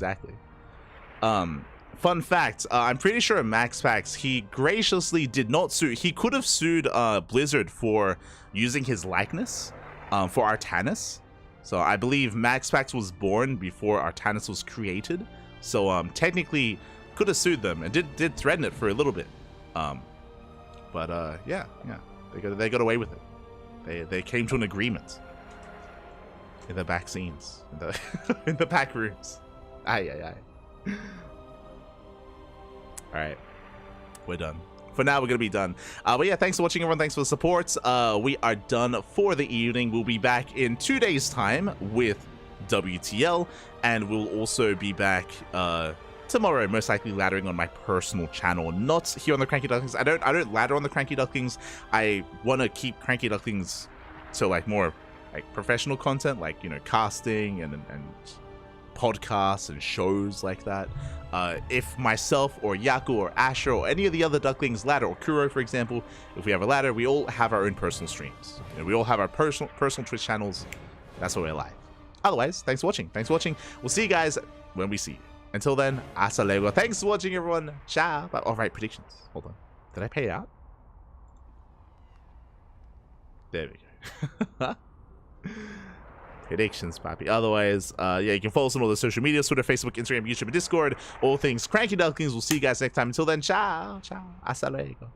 Fun fact, I'm pretty sure MaxPax, he graciously did not sue. He could have sued Blizzard for using his likeness for Artanis. So I believe MaxPax was born before Artanis was created. So technically could have sued them and did threaten it for a little bit. But yeah, they got away with it. They came to an agreement in the back scenes, in the back rooms. Aye. All right, we're done. For now, we're gonna be done. But yeah, thanks for watching, everyone. Thanks for the support. We are done for the evening. We'll be back in 2 days' time with WTL, and we'll also be back tomorrow, most likely laddering on my personal channel, not here on the KranKy Ducklings. I don't ladder on the KranKy Ducklings. I want to keep KranKy Ducklings to like more like professional content, like, you know, casting and podcasts and shows like that. If myself or Yaku or Asher or any of the other Ducklings ladder, or Kuro for example, if we have a ladder, we all have our own personal streams. You know, we all have our personal Twitch channels. That's where we're live. Otherwise, thanks for watching. We'll see you guys when we see you. Until then, hasta luego. Thanks for watching, everyone. Ciao. All right, predictions. Hold on. Did I pay it out? There we go. Predictions, papi. Otherwise, yeah, you can follow us on all the social media: Twitter, Facebook, Instagram, YouTube, and Discord. All things KranKy Ducklings. We'll see you guys next time. Until then, ciao. Hasta luego.